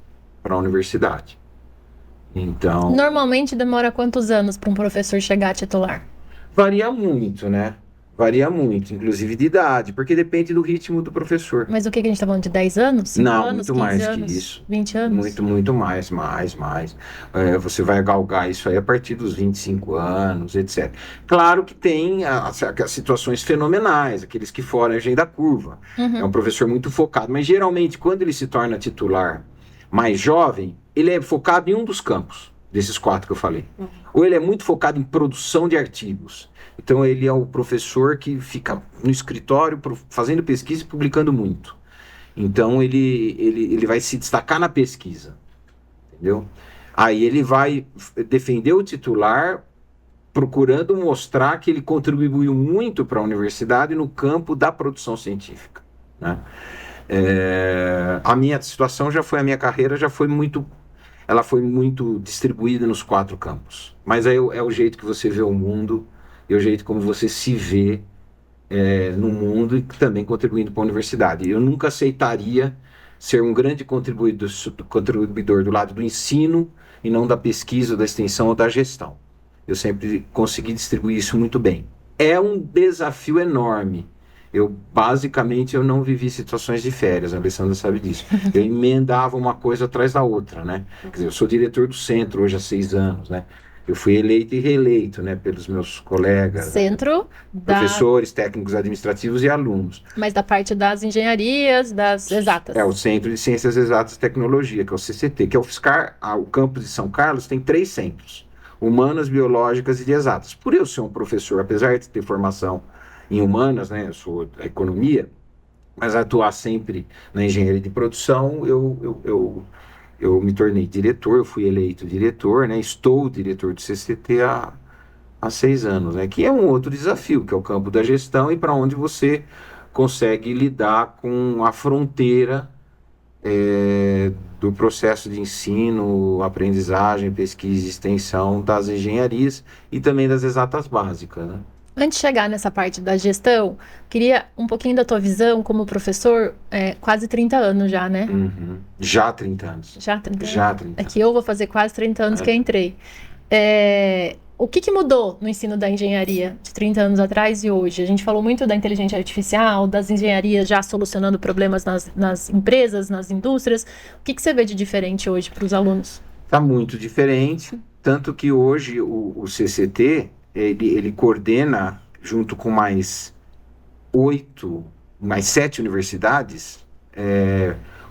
para a universidade. Então, Normalmente demora quantos anos para um professor chegar a titular? varia muito, né? Varia muito, inclusive de idade, porque depende do ritmo do professor. Mas o que a gente tá falando de 10 anos? 5 Não, anos? muito 15 mais que anos? isso. 20 anos? Muito mais. Você vai galgar isso aí a partir dos 25 anos, etc. Claro que tem as situações fenomenais, aqueles que fogem da curva. Uhum. É um professor muito focado, mas geralmente quando ele se torna titular mais jovem, ele é focado em um dos campos, desses 4 que eu falei. Uhum. Ou ele é muito focado em produção de artigos. Então ele é o professor que fica no escritório fazendo pesquisa e publicando muito. Então ele vai se destacar na pesquisa, entendeu? Aí ele vai defender o titular procurando mostrar que ele contribuiu muito para a universidade no campo da produção científica, né? A minha situação a minha carreira já foi muito, ela foi muito distribuída nos 4 campos. Mas aí é o jeito que você vê o mundo, é o jeito como você se vê no mundo e também contribuindo para a universidade. Eu nunca aceitaria ser um grande contribuidor do lado do ensino e não da pesquisa, da extensão ou da gestão. Eu sempre consegui distribuir isso muito bem. É um desafio enorme. Basicamente, eu não vivi situações de férias, a Alessandra sabe disso. Eu emendava uma coisa atrás da outra, né? Quer dizer, eu sou diretor do centro hoje há 6 anos, né? Eu fui eleito e reeleito, né, pelos meus colegas, Centro da... professores, técnicos administrativos e alunos. Mas da parte das engenharias, das exatas. É o Centro de Ciências Exatas e Tecnologia, que é o CCT, que é o UFSCar. O campus de São Carlos tem 3 centros: humanas, biológicas e de exatas. Por eu ser um professor, apesar de ter formação em humanas, né, eu sou da economia, mas atuar sempre na engenharia de produção, eu me tornei diretor, eu fui eleito diretor, né, estou diretor do CCT há 6 anos, né, que é um outro desafio, que é o campo da gestão e para onde você consegue lidar com a fronteira do processo de ensino, aprendizagem, pesquisa e extensão das engenharias e também das exatas básicas, né? Antes de chegar nessa parte da gestão, queria um pouquinho da tua visão como professor, quase 30 anos já, né? Uhum. Já 30 anos. Já 30 anos? Já 30 É anos. que eu vou fazer quase 30 anos que eu entrei. O que mudou no ensino da engenharia de 30 anos atrás e hoje? A gente falou muito da inteligência artificial, das engenharias já solucionando problemas nas empresas, nas indústrias. O que você vê de diferente hoje para os alunos? Está muito diferente, tanto que hoje o CCT, ele coordena, junto com mais 7 universidades,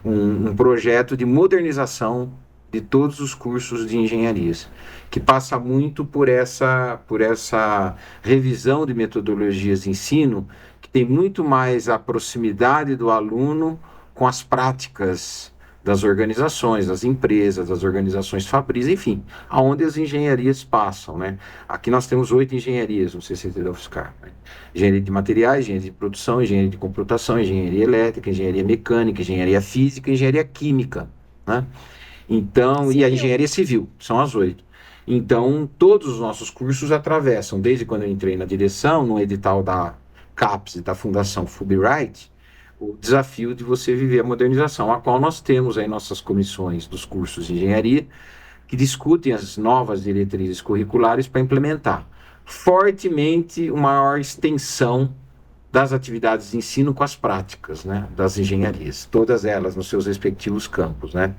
um projeto de modernização de todos os cursos de engenharias, que passa muito por essa revisão de metodologias de ensino, que tem muito mais a proximidade do aluno com as práticas das organizações, das empresas, das organizações fabris, enfim, aonde as engenharias passam, né? Aqui nós temos 8 engenharias no CCT da UFSCar, né? Engenharia de materiais, engenharia de produção, engenharia de computação, engenharia elétrica, engenharia mecânica, engenharia física, engenharia química, né? Então, e a engenharia civil, são as 8. Então, todos os nossos cursos atravessam, desde quando eu entrei na direção, no edital da CAPES e da Fundação Fulbright, o desafio de você viver a modernização, a qual nós temos aí nossas comissões dos cursos de engenharia, que discutem as novas diretrizes curriculares para implementar fortemente uma maior extensão das atividades de ensino com as práticas, né, das engenharias, todas elas nos seus respectivos campos, né?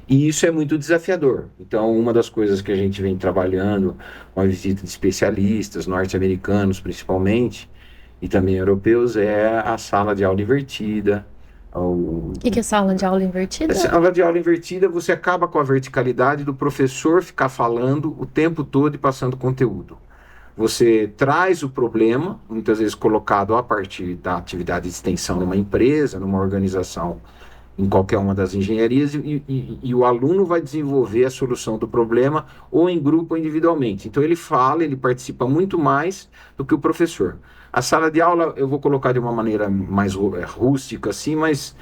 E isso é muito desafiador. Então, uma das coisas que a gente vem trabalhando com a visita de especialistas, norte-americanos principalmente, e também europeus, é a sala de aula invertida. O que é sala de aula invertida? A sala de aula invertida, você acaba com a verticalidade do professor ficar falando o tempo todo e passando conteúdo. Você traz o problema, muitas vezes colocado a partir da atividade de extensão numa empresa, numa organização, em qualquer uma das engenharias, e o aluno vai desenvolver a solução do problema ou em grupo ou individualmente. Então ele fala, ele participa muito mais do que o professor. A sala de aula, eu vou colocar de uma maneira mais rústica assim, mas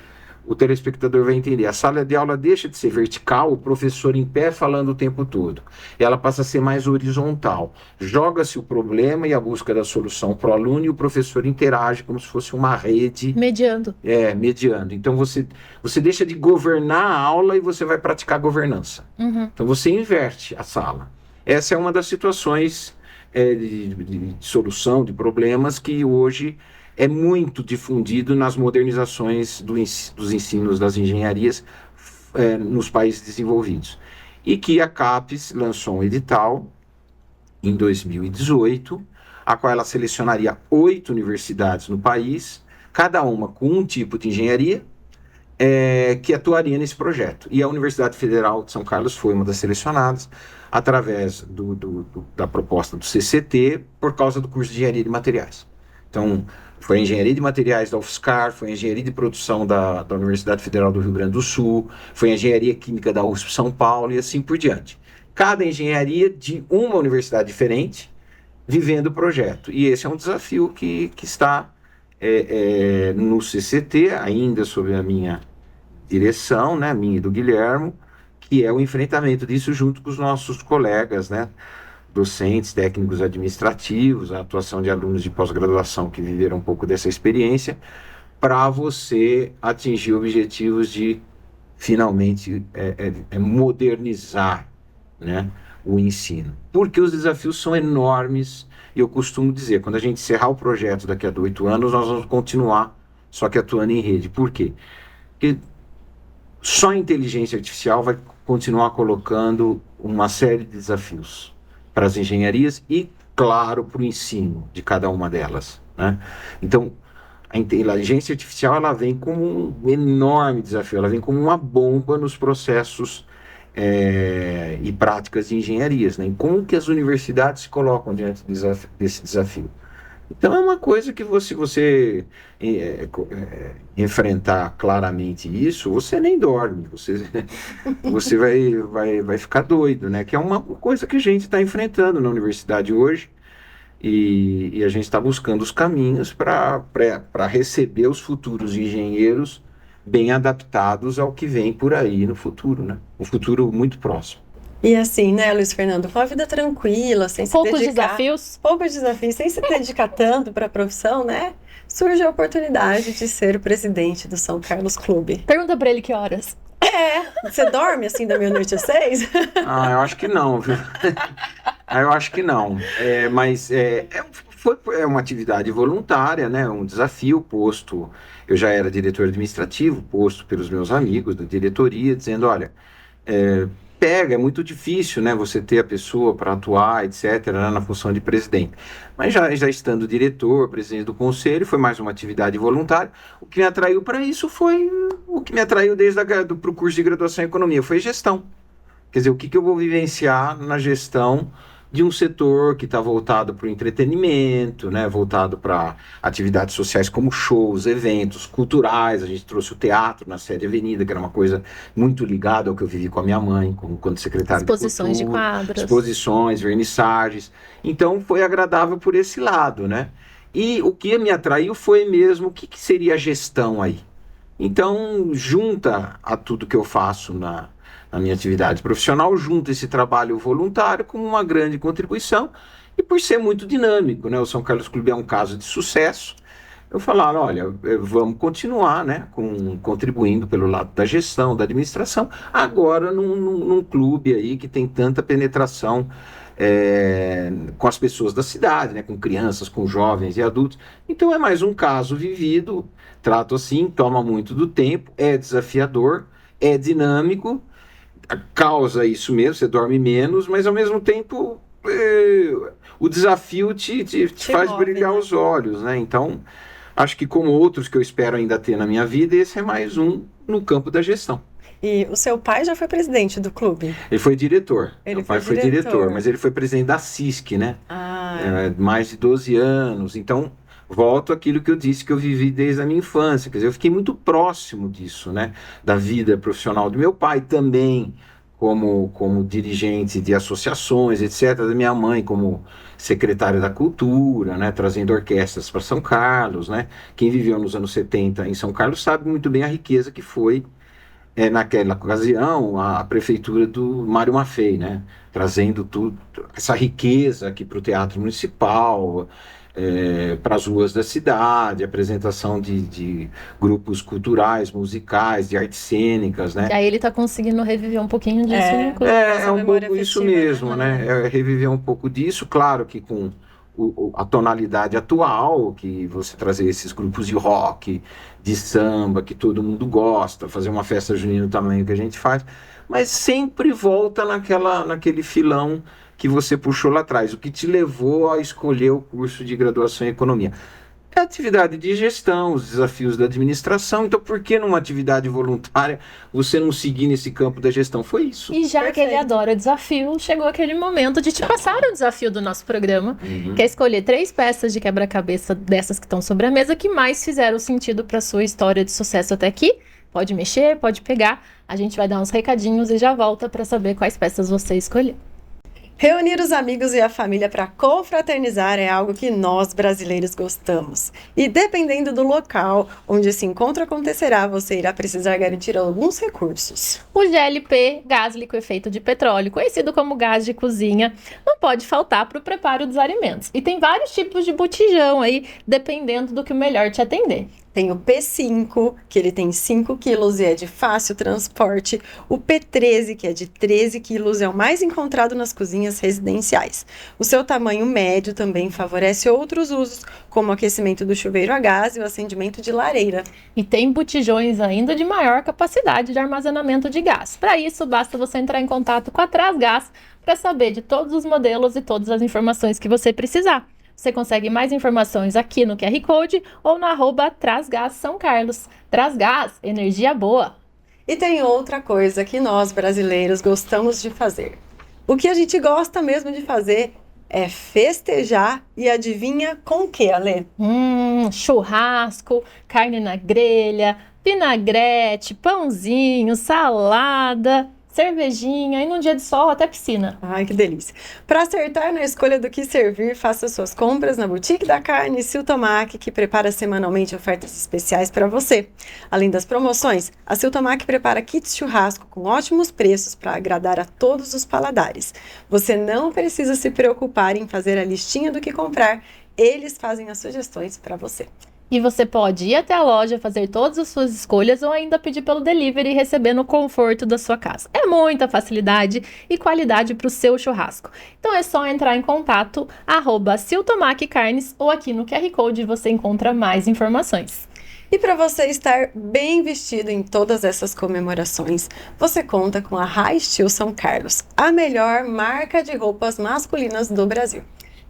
o telespectador vai entender. A sala de aula deixa de ser vertical, o professor em pé falando o tempo todo. Ela passa a ser mais horizontal. Joga-se o problema e a busca da solução para o aluno e o professor interage como se fosse uma rede. Mediando. Mediando. Então você deixa de governar a aula e você vai praticar governança. Uhum. Então você inverte a sala. Essa é uma das situações de solução de problemas que hoje é muito difundido nas modernizações dos ensinos das engenharias nos países desenvolvidos. E que a CAPES lançou um edital em 2018, a qual ela selecionaria 8 universidades no país, cada uma com um tipo de engenharia, que atuaria nesse projeto. E a Universidade Federal de São Carlos foi uma das selecionadas, através da proposta do CCT, por causa do curso de Engenharia de Materiais. Então, foi a Engenharia de Materiais da UFSCar, foi a Engenharia de Produção da Universidade Federal do Rio Grande do Sul, foi a Engenharia Química da USP São Paulo e assim por diante. Cada engenharia de uma universidade diferente, vivendo o projeto. E esse é um desafio que está no CCT, ainda sob a minha direção, né, minha e do Guilhermo, que é o enfrentamento disso junto com os nossos colegas, né, docentes, técnicos administrativos, a atuação de alunos de pós-graduação que viveram um pouco dessa experiência, para você atingir objetivos de finalmente modernizar, né, o ensino. Porque os desafios são enormes, e eu costumo dizer, quando a gente encerrar o projeto daqui a 8 anos, nós vamos continuar, só que atuando em rede. Por quê? Porque só a inteligência artificial vai continuar colocando uma série de desafios. para as engenharias e, claro, para o ensino de cada uma delas, né? Então, a inteligência artificial ela vem como um enorme desafio, ela vem como uma bomba nos processos e práticas de engenharias, né? E como que as universidades se colocam diante desse desafio? Então é uma coisa que você enfrentar claramente isso, você nem dorme, você vai ficar doido, né? Que é uma coisa que a gente está enfrentando na universidade hoje e a gente está buscando os caminhos para receber os futuros engenheiros bem adaptados ao que vem por aí no futuro, né? Um futuro muito próximo. E assim, né, Luiz Fernando, com a vida tranquila, sem se Poucos dedicar... desafios. Poucos desafios, sem se dedicar tanto para a profissão, né? Surge a oportunidade de ser o presidente do São Carlos Clube. Pergunta pra ele que horas. Você dorme assim da meia-noite às 6? Eu acho que não, viu? Eu acho que não. Mas foi uma atividade voluntária, né? Um desafio posto. Eu já era diretor administrativo, posto pelos meus amigos da diretoria, dizendo, olha, é muito difícil, né, você ter a pessoa para atuar, etc., né, na função de presidente. Mas já estando diretor, presidente do conselho, foi mais uma atividade voluntária. O que me atraiu para isso foi o que me atraiu desde o curso de graduação em economia, foi gestão. Quer dizer, o que eu vou vivenciar na gestão de um setor que está voltado para o entretenimento, né, voltado para atividades sociais como shows, eventos culturais. A gente trouxe o teatro na Sede Avenida, que era uma coisa muito ligada ao que eu vivi com a minha mãe, quando secretária de cultura. Exposições de quadros. Exposições, vernissagens. Então, foi agradável por esse lado, né? E o que me atraiu foi mesmo o que seria a gestão aí. Então, junta a tudo que eu faço na minha atividade profissional, junto esse trabalho voluntário como uma grande contribuição e por ser muito dinâmico, né? O São Carlos Clube é um caso de sucesso. Eu falar, olha, vamos continuar, né, contribuindo pelo lado da gestão, da administração, agora num clube aí que tem tanta penetração com as pessoas da cidade, né, com crianças, com jovens e adultos. Então é mais um caso vivido, trato assim, toma muito do tempo, é desafiador, é dinâmico, causa isso mesmo, você dorme menos, mas ao mesmo tempo o desafio te faz move, brilhar né? os olhos, né? Então, acho que como outros que eu espero ainda ter na minha vida, esse é mais um no campo da gestão. E o seu pai já foi presidente do clube? Ele foi diretor. Meu pai foi diretor, diretor, mas ele foi presidente da CISC, né? Ah, Mais de 12 anos. Então, volto àquilo que eu disse que eu vivi desde a minha infância. Quer dizer, eu fiquei muito próximo disso, né? Da vida profissional do meu pai também, como dirigente de associações, etc. Da minha mãe como secretária da cultura, né? Trazendo orquestras para São Carlos, né? Quem viveu nos anos 70 em São Carlos sabe muito bem a riqueza que foi naquela ocasião, a prefeitura do Mário Maffei, né? Trazendo essa riqueza aqui para o Teatro Municipal, para as ruas da cidade, apresentação de grupos culturais, musicais, de artes cênicas, né? E aí ele tá conseguindo reviver um pouquinho disso no clube. É um memória pouco isso afetiva, mesmo, né? É reviver um pouco disso, claro que com a tonalidade atual, que você trazer esses grupos de rock, de samba, que todo mundo gosta, fazer uma festa junina do tamanho que a gente faz, mas sempre volta naquele filão que você puxou lá atrás, o que te levou a escolher o curso de graduação em economia. É a atividade de gestão, os desafios da administração. Então, por que numa atividade voluntária você não seguir nesse campo da gestão? Foi isso. E já que Perfeito. ele adora desafio, chegou aquele momento de te passar o desafio do nosso programa, que é escolher 3 peças de quebra-cabeça dessas que estão sobre a mesa que mais fizeram sentido para sua história de sucesso até aqui. Pode mexer, pode pegar. A gente vai dar uns recadinhos e já volta para saber quais peças você escolheu. reunir os amigos e a família para confraternizar é algo que nós brasileiros gostamos. E dependendo do local onde esse encontro acontecerá, você irá precisar garantir alguns recursos. O GLP, gás liquefeito de petróleo, conhecido como gás de cozinha, não pode faltar para o preparo dos alimentos. E tem vários tipos de botijão aí, dependendo do que melhor te atender. Tem o P5, que ele tem 5 quilos e é de fácil transporte. O P13, que é de 13 quilos, é o mais encontrado nas cozinhas residenciais. O seu tamanho médio também favorece outros usos, como o aquecimento do chuveiro a gás e o acendimento de lareira. E tem botijões ainda de maior capacidade de armazenamento de gás. Para isso, basta você entrar em contato com a Trasgás para saber de todos os modelos e todas as informações que você precisar. Você consegue mais informações aqui no QR Code ou no @Trasgás São Carlos. Trasgás, energia boa. E tem outra coisa que nós brasileiros gostamos de fazer. O que a gente gosta mesmo de fazer é festejar e adivinha com o que, Alê? Churrasco, carne na grelha, vinagrete, pãozinho, salada, cervejinha e num dia de sol até piscina. Ai, que delícia. Para acertar na escolha do que servir, faça suas compras na Boutique da Carne Siltomac, que prepara semanalmente ofertas especiais para você. Além das promoções, a Siltomac prepara kits churrasco com ótimos preços para agradar a todos os paladares. Você não precisa se preocupar em fazer a listinha do que comprar, eles fazem as sugestões para você. E você pode ir até a loja, fazer todas as suas escolhas ou ainda pedir pelo delivery e receber no conforto da sua casa. É muita facilidade e qualidade para o seu churrasco. Então é só entrar em contato, @Siltomac Carnes, ou aqui no QR Code você encontra mais informações. E para você estar bem vestido em todas essas comemorações, você conta com a High Steel São Carlos, a melhor marca de roupas masculinas do Brasil.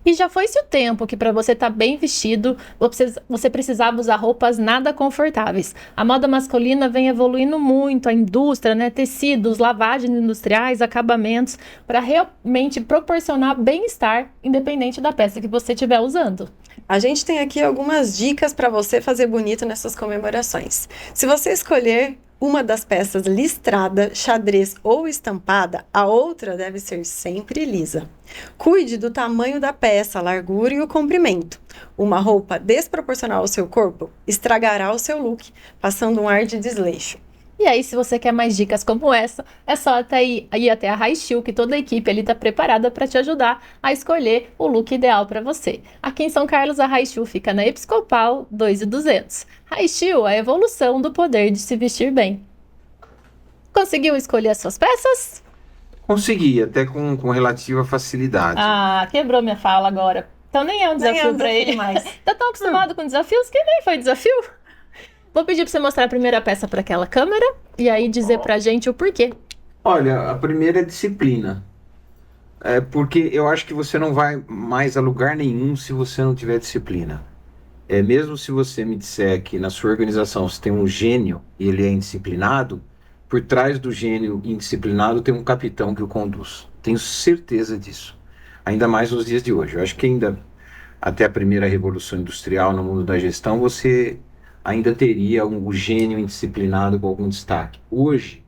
E já foi-se o tempo que para você estar bem vestido, você precisava usar roupas nada confortáveis. A moda masculina vem evoluindo muito, a indústria, né, tecidos, lavagens industriais, acabamentos, para realmente proporcionar bem-estar, independente da peça que você estiver usando. A gente tem aqui algumas dicas para você fazer bonito nessas comemorações. Se você escolher uma das peças listrada, xadrez ou estampada, a outra deve ser sempre lisa. Cuide do tamanho da peça, a largura e o comprimento. Uma roupa desproporcional ao seu corpo estragará o seu look, passando um ar de desleixo. E aí, se você quer mais dicas como essa, é só ir até a High Steel, que toda a equipe ali está preparada para te ajudar a escolher o look ideal para você. Aqui em São Carlos, a High Steel fica na Episcopal 2.200. High Steel é a evolução do poder de se vestir bem. Conseguiu escolher as suas peças? Consegui, até com relativa facilidade. Ah, quebrou minha fala agora. Então nem é um desafio para ele mais. Tá tão acostumado com desafios que nem foi desafio. Vou pedir para você mostrar a primeira peça para aquela câmera e aí dizer pra gente o porquê. Olha, a primeira é disciplina. Porque eu acho que você não vai mais a lugar nenhum se você não tiver disciplina. Mesmo se você me disser que na sua organização você tem um gênio e ele é indisciplinado, por trás do gênio indisciplinado tem um capitão que o conduz. Tenho certeza disso. Ainda mais nos dias de hoje. Eu acho que ainda até a primeira revolução industrial no mundo da gestão, você ainda teria um gênio indisciplinado com algum destaque. Hoje,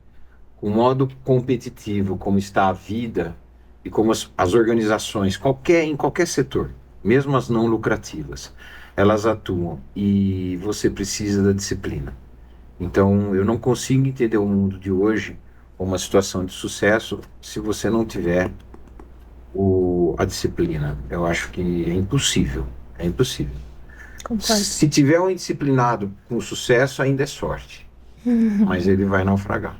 com o modo competitivo como está a vida e como as organizações, em qualquer setor, mesmo as não lucrativas, elas atuam e você precisa da disciplina. Então, eu não consigo entender o mundo de hoje como uma situação de sucesso se você não tiver a disciplina. Eu acho que é impossível. É impossível. Concordo. Se tiver um indisciplinado com sucesso, ainda é sorte. Mas ele vai naufragar.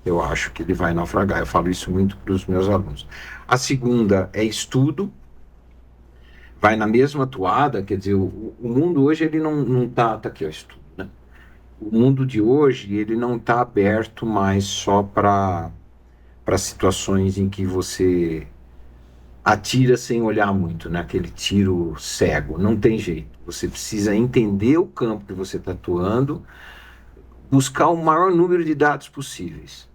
Eu acho que ele vai naufragar. Eu falo isso muito para os meus alunos. A segunda é estudo. Vai na mesma toada, quer dizer, o mundo hoje ele não tá aqui, ó, estudo, né? O mundo de hoje ele não está aberto mais só para situações em que você atira sem olhar muito, né? Aquele tiro cego. Não tem jeito. Você precisa entender o campo que você está atuando, buscar o maior número de dados possíveis.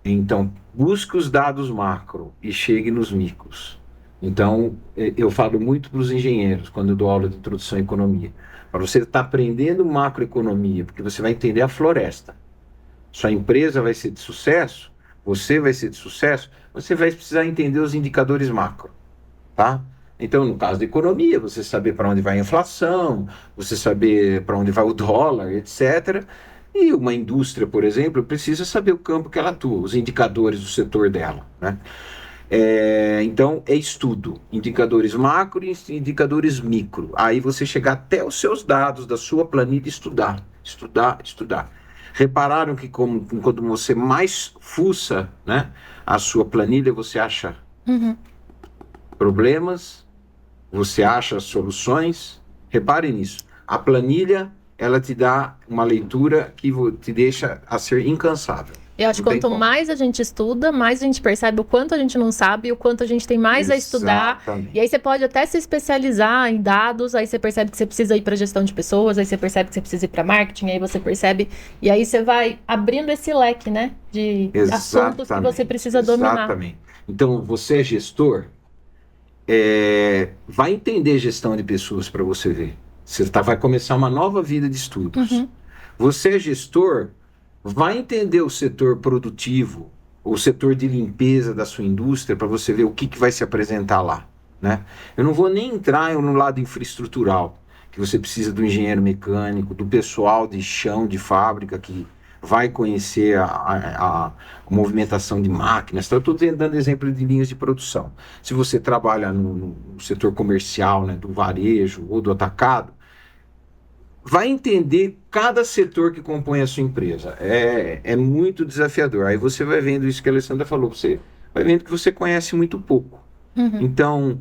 Então, busque os dados macro e chegue nos micros. Então, eu falo muito para os engenheiros, quando eu dou aula de introdução à economia. Para você estar aprendendo macroeconomia, porque você vai entender a floresta. Sua empresa vai ser de sucesso, você vai ser de sucesso, você vai precisar entender os indicadores macro, tá? Então, no caso da economia, você saber para onde vai a inflação, você saber para onde vai o dólar, etc. E uma indústria, por exemplo, precisa saber o campo que ela atua, os indicadores do setor dela, né? Então, é estudo, indicadores macro e indicadores micro. Aí você chegar até os seus dados da sua planilha e estudar, estudar, estudar. Repararam que quando você mais fuça, né, a sua planilha, você acha problemas, você acha soluções? Reparem nisso. A planilha, ela te dá uma leitura que te deixa a ser incansável. Eu acho que quanto mais a gente estuda, mais a gente percebe o quanto a gente não sabe, o quanto a gente tem mais a estudar. E aí você pode até se especializar em dados, aí você percebe que você precisa ir para gestão de pessoas, aí você percebe que você precisa ir para marketing, aí você percebe... E aí você vai abrindo esse leque, né? De assuntos que você precisa dominar. Exatamente. Então, você é gestor, vai entender gestão de pessoas para você ver. Você vai começar uma nova vida de estudos. Você é gestor... Vai entender o setor produtivo, o setor de limpeza da sua indústria, para você ver o que vai se apresentar lá, né? Eu não vou nem entrar no lado infraestrutural, que você precisa do engenheiro mecânico, do pessoal de chão, de fábrica, que vai conhecer a movimentação de máquinas. Então, eu estou dando exemplo de linhas de produção. Se você trabalha no setor comercial, né, do varejo ou do atacado, vai entender cada setor que compõe a sua empresa. É muito desafiador. Aí você vai vendo isso que a Alessandra falou, você vai vendo que você conhece muito pouco. Então,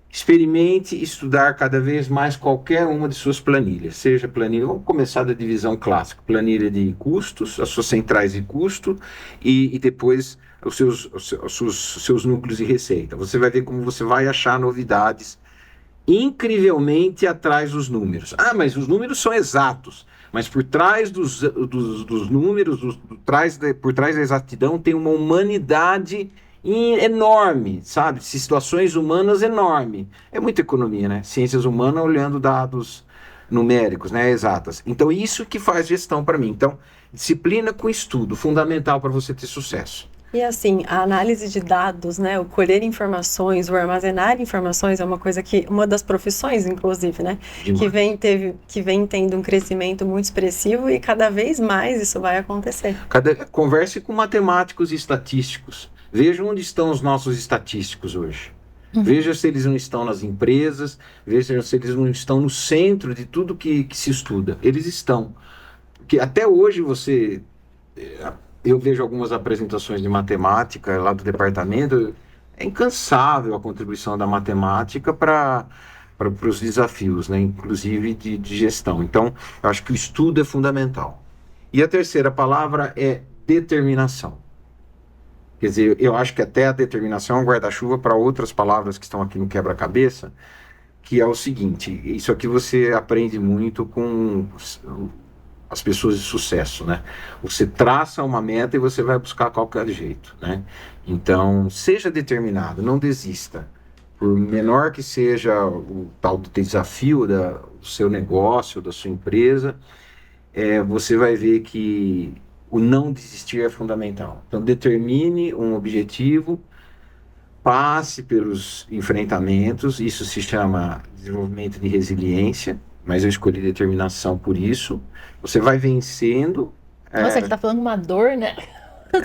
experimente estudar cada vez mais qualquer uma de suas planilhas. Seja planilha, vamos começar da divisão clássica, planilha de custos, as suas centrais de custo e depois os seus núcleos de receita. Você vai ver como você vai achar novidades incrivelmente atrás dos números. Mas os números são exatos, mas por trás dos números, por trás da exatidão, tem uma humanidade enorme, sabe? Situações humanas enormes. É muita economia, né? Ciências humanas olhando dados numéricos, né? Exatas. Então, isso que faz gestão para mim. Então, disciplina com estudo, fundamental para você ter sucesso. E assim, a análise de dados, né, o colher informações, o armazenar informações é uma coisa que, uma das profissões, inclusive, né, que vem tendo um crescimento muito expressivo e cada vez mais isso vai acontecer. Converse com matemáticos e estatísticos. Veja onde estão os nossos estatísticos hoje. Veja se eles não estão nas empresas, veja se eles não estão no centro de tudo que se estuda. Eles estão. Porque até hoje eu vejo algumas apresentações de matemática lá do departamento, é incansável a contribuição da matemática para os desafios, né? Inclusive de gestão. Então, eu acho que o estudo é fundamental. E a terceira palavra é determinação. Quer dizer, eu acho que até a determinação é um guarda-chuva para outras palavras que estão aqui no quebra-cabeça, que é o seguinte, isso aqui você aprende muito com as pessoas de sucesso, né? Você traça uma meta e você vai buscar qualquer jeito, né? Então, seja determinado, não desista. Por menor que seja o tal do desafio do seu negócio, da sua empresa, você vai ver que o não desistir é fundamental. Então, determine um objetivo, passe pelos enfrentamentos, isso se chama desenvolvimento de resiliência, mas eu escolhi determinação por isso. Você vai vencendo. Nossa, você tá falando uma dor, né?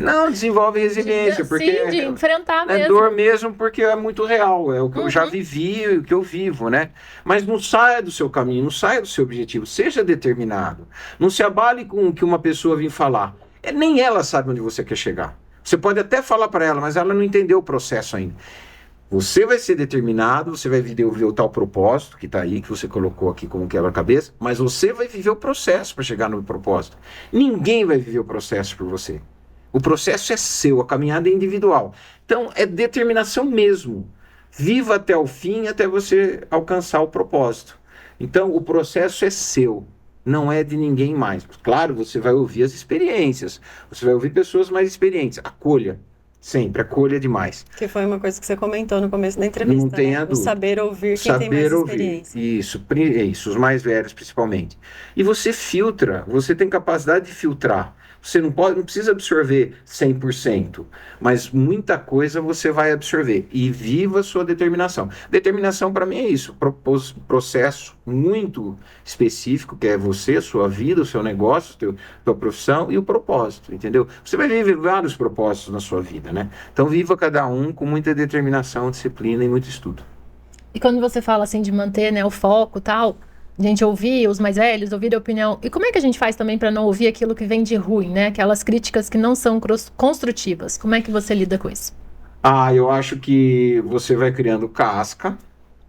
Não, desenvolve resiliência. Porque sim, de enfrentar mesmo. É dor mesmo porque é muito real. É o que eu já vivi e o que eu vivo, né? Mas não saia do seu caminho, não saia do seu objetivo. Seja determinado. Não se abale com o que uma pessoa vir falar. Nem ela sabe onde você quer chegar. Você pode até falar para ela, mas ela não entendeu o processo ainda. Você vai ser determinado, você vai viver o tal propósito que está aí, que você colocou aqui como quebra-cabeça, mas você vai viver o processo para chegar no propósito. Ninguém vai viver o processo por você. O processo é seu, a caminhada é individual. Então, é determinação mesmo. Viva até o fim, até você alcançar o propósito. Então, o processo é seu, não é de ninguém mais. Claro, você vai ouvir as experiências, você vai ouvir pessoas mais experientes. Acolha. Sempre, acolha demais. Que foi uma coisa que você comentou no começo da entrevista, não tenha dúvida. O saber ouvir quem tem mais experiência. Isso, os mais velhos principalmente. E você filtra, você tem capacidade de filtrar. Você não precisa absorver 100%, mas muita coisa você vai absorver. E viva a sua determinação. Determinação para mim é isso, processo muito específico, que é você, a sua vida, o seu negócio, tua profissão e o propósito, entendeu? Você vai viver vários propósitos na sua vida. vida, né? Então viva cada um com muita determinação, disciplina e muito estudo. E quando você fala assim de manter, né, o foco e tal, a gente ouvir os mais velhos, ouvir a opinião. E como é que a gente faz também para não ouvir aquilo que vem de ruim, né? Aquelas críticas que não são construtivas. Como é que você lida com isso? Eu acho que você vai criando casca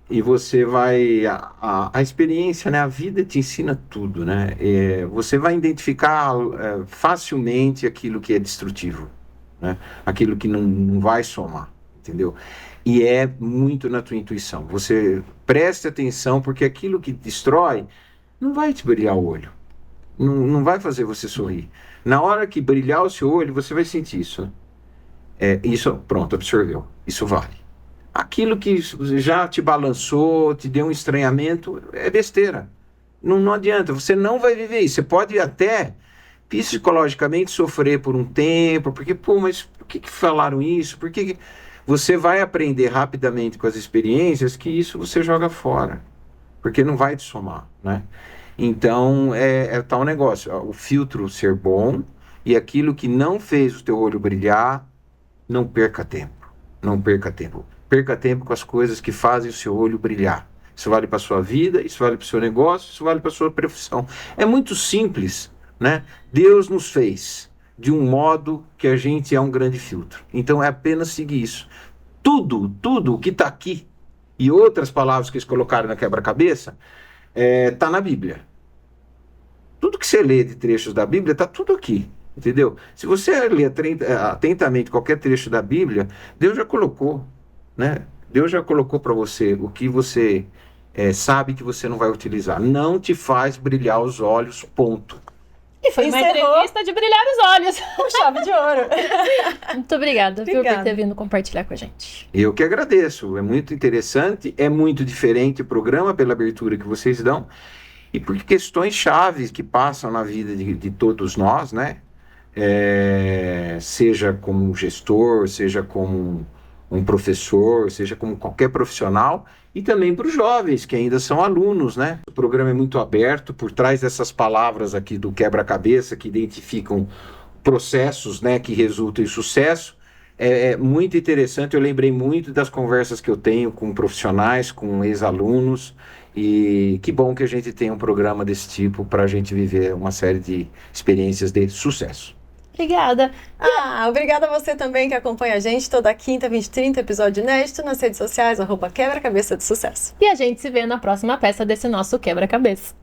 e você vai... A experiência, né? A vida te ensina tudo, né? Você vai identificar facilmente aquilo que é destrutivo, né? Aquilo que não vai somar, entendeu? E é muito na tua intuição. Você preste atenção, porque aquilo que destrói não vai te brilhar o olho. Não vai fazer você sorrir. Na hora que brilhar o seu olho, você vai sentir isso, né? Isso, pronto, absorveu. Isso vale. Aquilo que já te balançou, te deu um estranhamento, é besteira. Não adianta, você não vai viver isso. Você pode até psicologicamente sofrer por um tempo, porque, mas por que falaram isso? Por que... Você vai aprender rapidamente com as experiências que isso você joga fora, porque não vai te somar, né? Então, é tal negócio, o filtro ser bom e aquilo que não fez o teu olho brilhar, não perca tempo, não perca tempo. Perca tempo com as coisas que fazem o seu olho brilhar. Isso vale para a sua vida, isso vale para o seu negócio, isso vale para a sua profissão. É muito simples, né? Deus nos fez de um modo que a gente é um grande filtro. Então é apenas seguir isso. Tudo que está aqui, e outras palavras que eles colocaram na quebra-cabeça, está na Bíblia. Tudo que você lê de trechos da Bíblia, está tudo aqui, entendeu? Se você lê atentamente qualquer trecho da Bíblia, Deus já colocou, né? Deus já colocou para você o que você sabe que você não vai utilizar. Não te faz brilhar os olhos, ponto. E foi uma entrevista de brilhar os olhos. Com chave de ouro. Muito obrigada, viu, por ter vindo compartilhar com a gente. Eu que agradeço. É muito interessante, é muito diferente o programa pela abertura que vocês dão e por questões chaves que passam na vida de todos nós, né? Seja como gestor, seja como um professor, seja como qualquer profissional, e também para os jovens que ainda são alunos, né? O programa é muito aberto, por trás dessas palavras aqui do quebra-cabeça que identificam processos, né, que resultam em sucesso, é muito interessante. Eu lembrei muito das conversas que eu tenho com profissionais, com ex-alunos, e que bom que a gente tem um programa desse tipo para a gente viver uma série de experiências de sucesso. Obrigada. Obrigada a você também que acompanha a gente toda quinta, 20h30, episódio inédito nas redes sociais, @quebra-cabeça de sucesso. E a gente se vê na próxima peça desse nosso quebra-cabeça.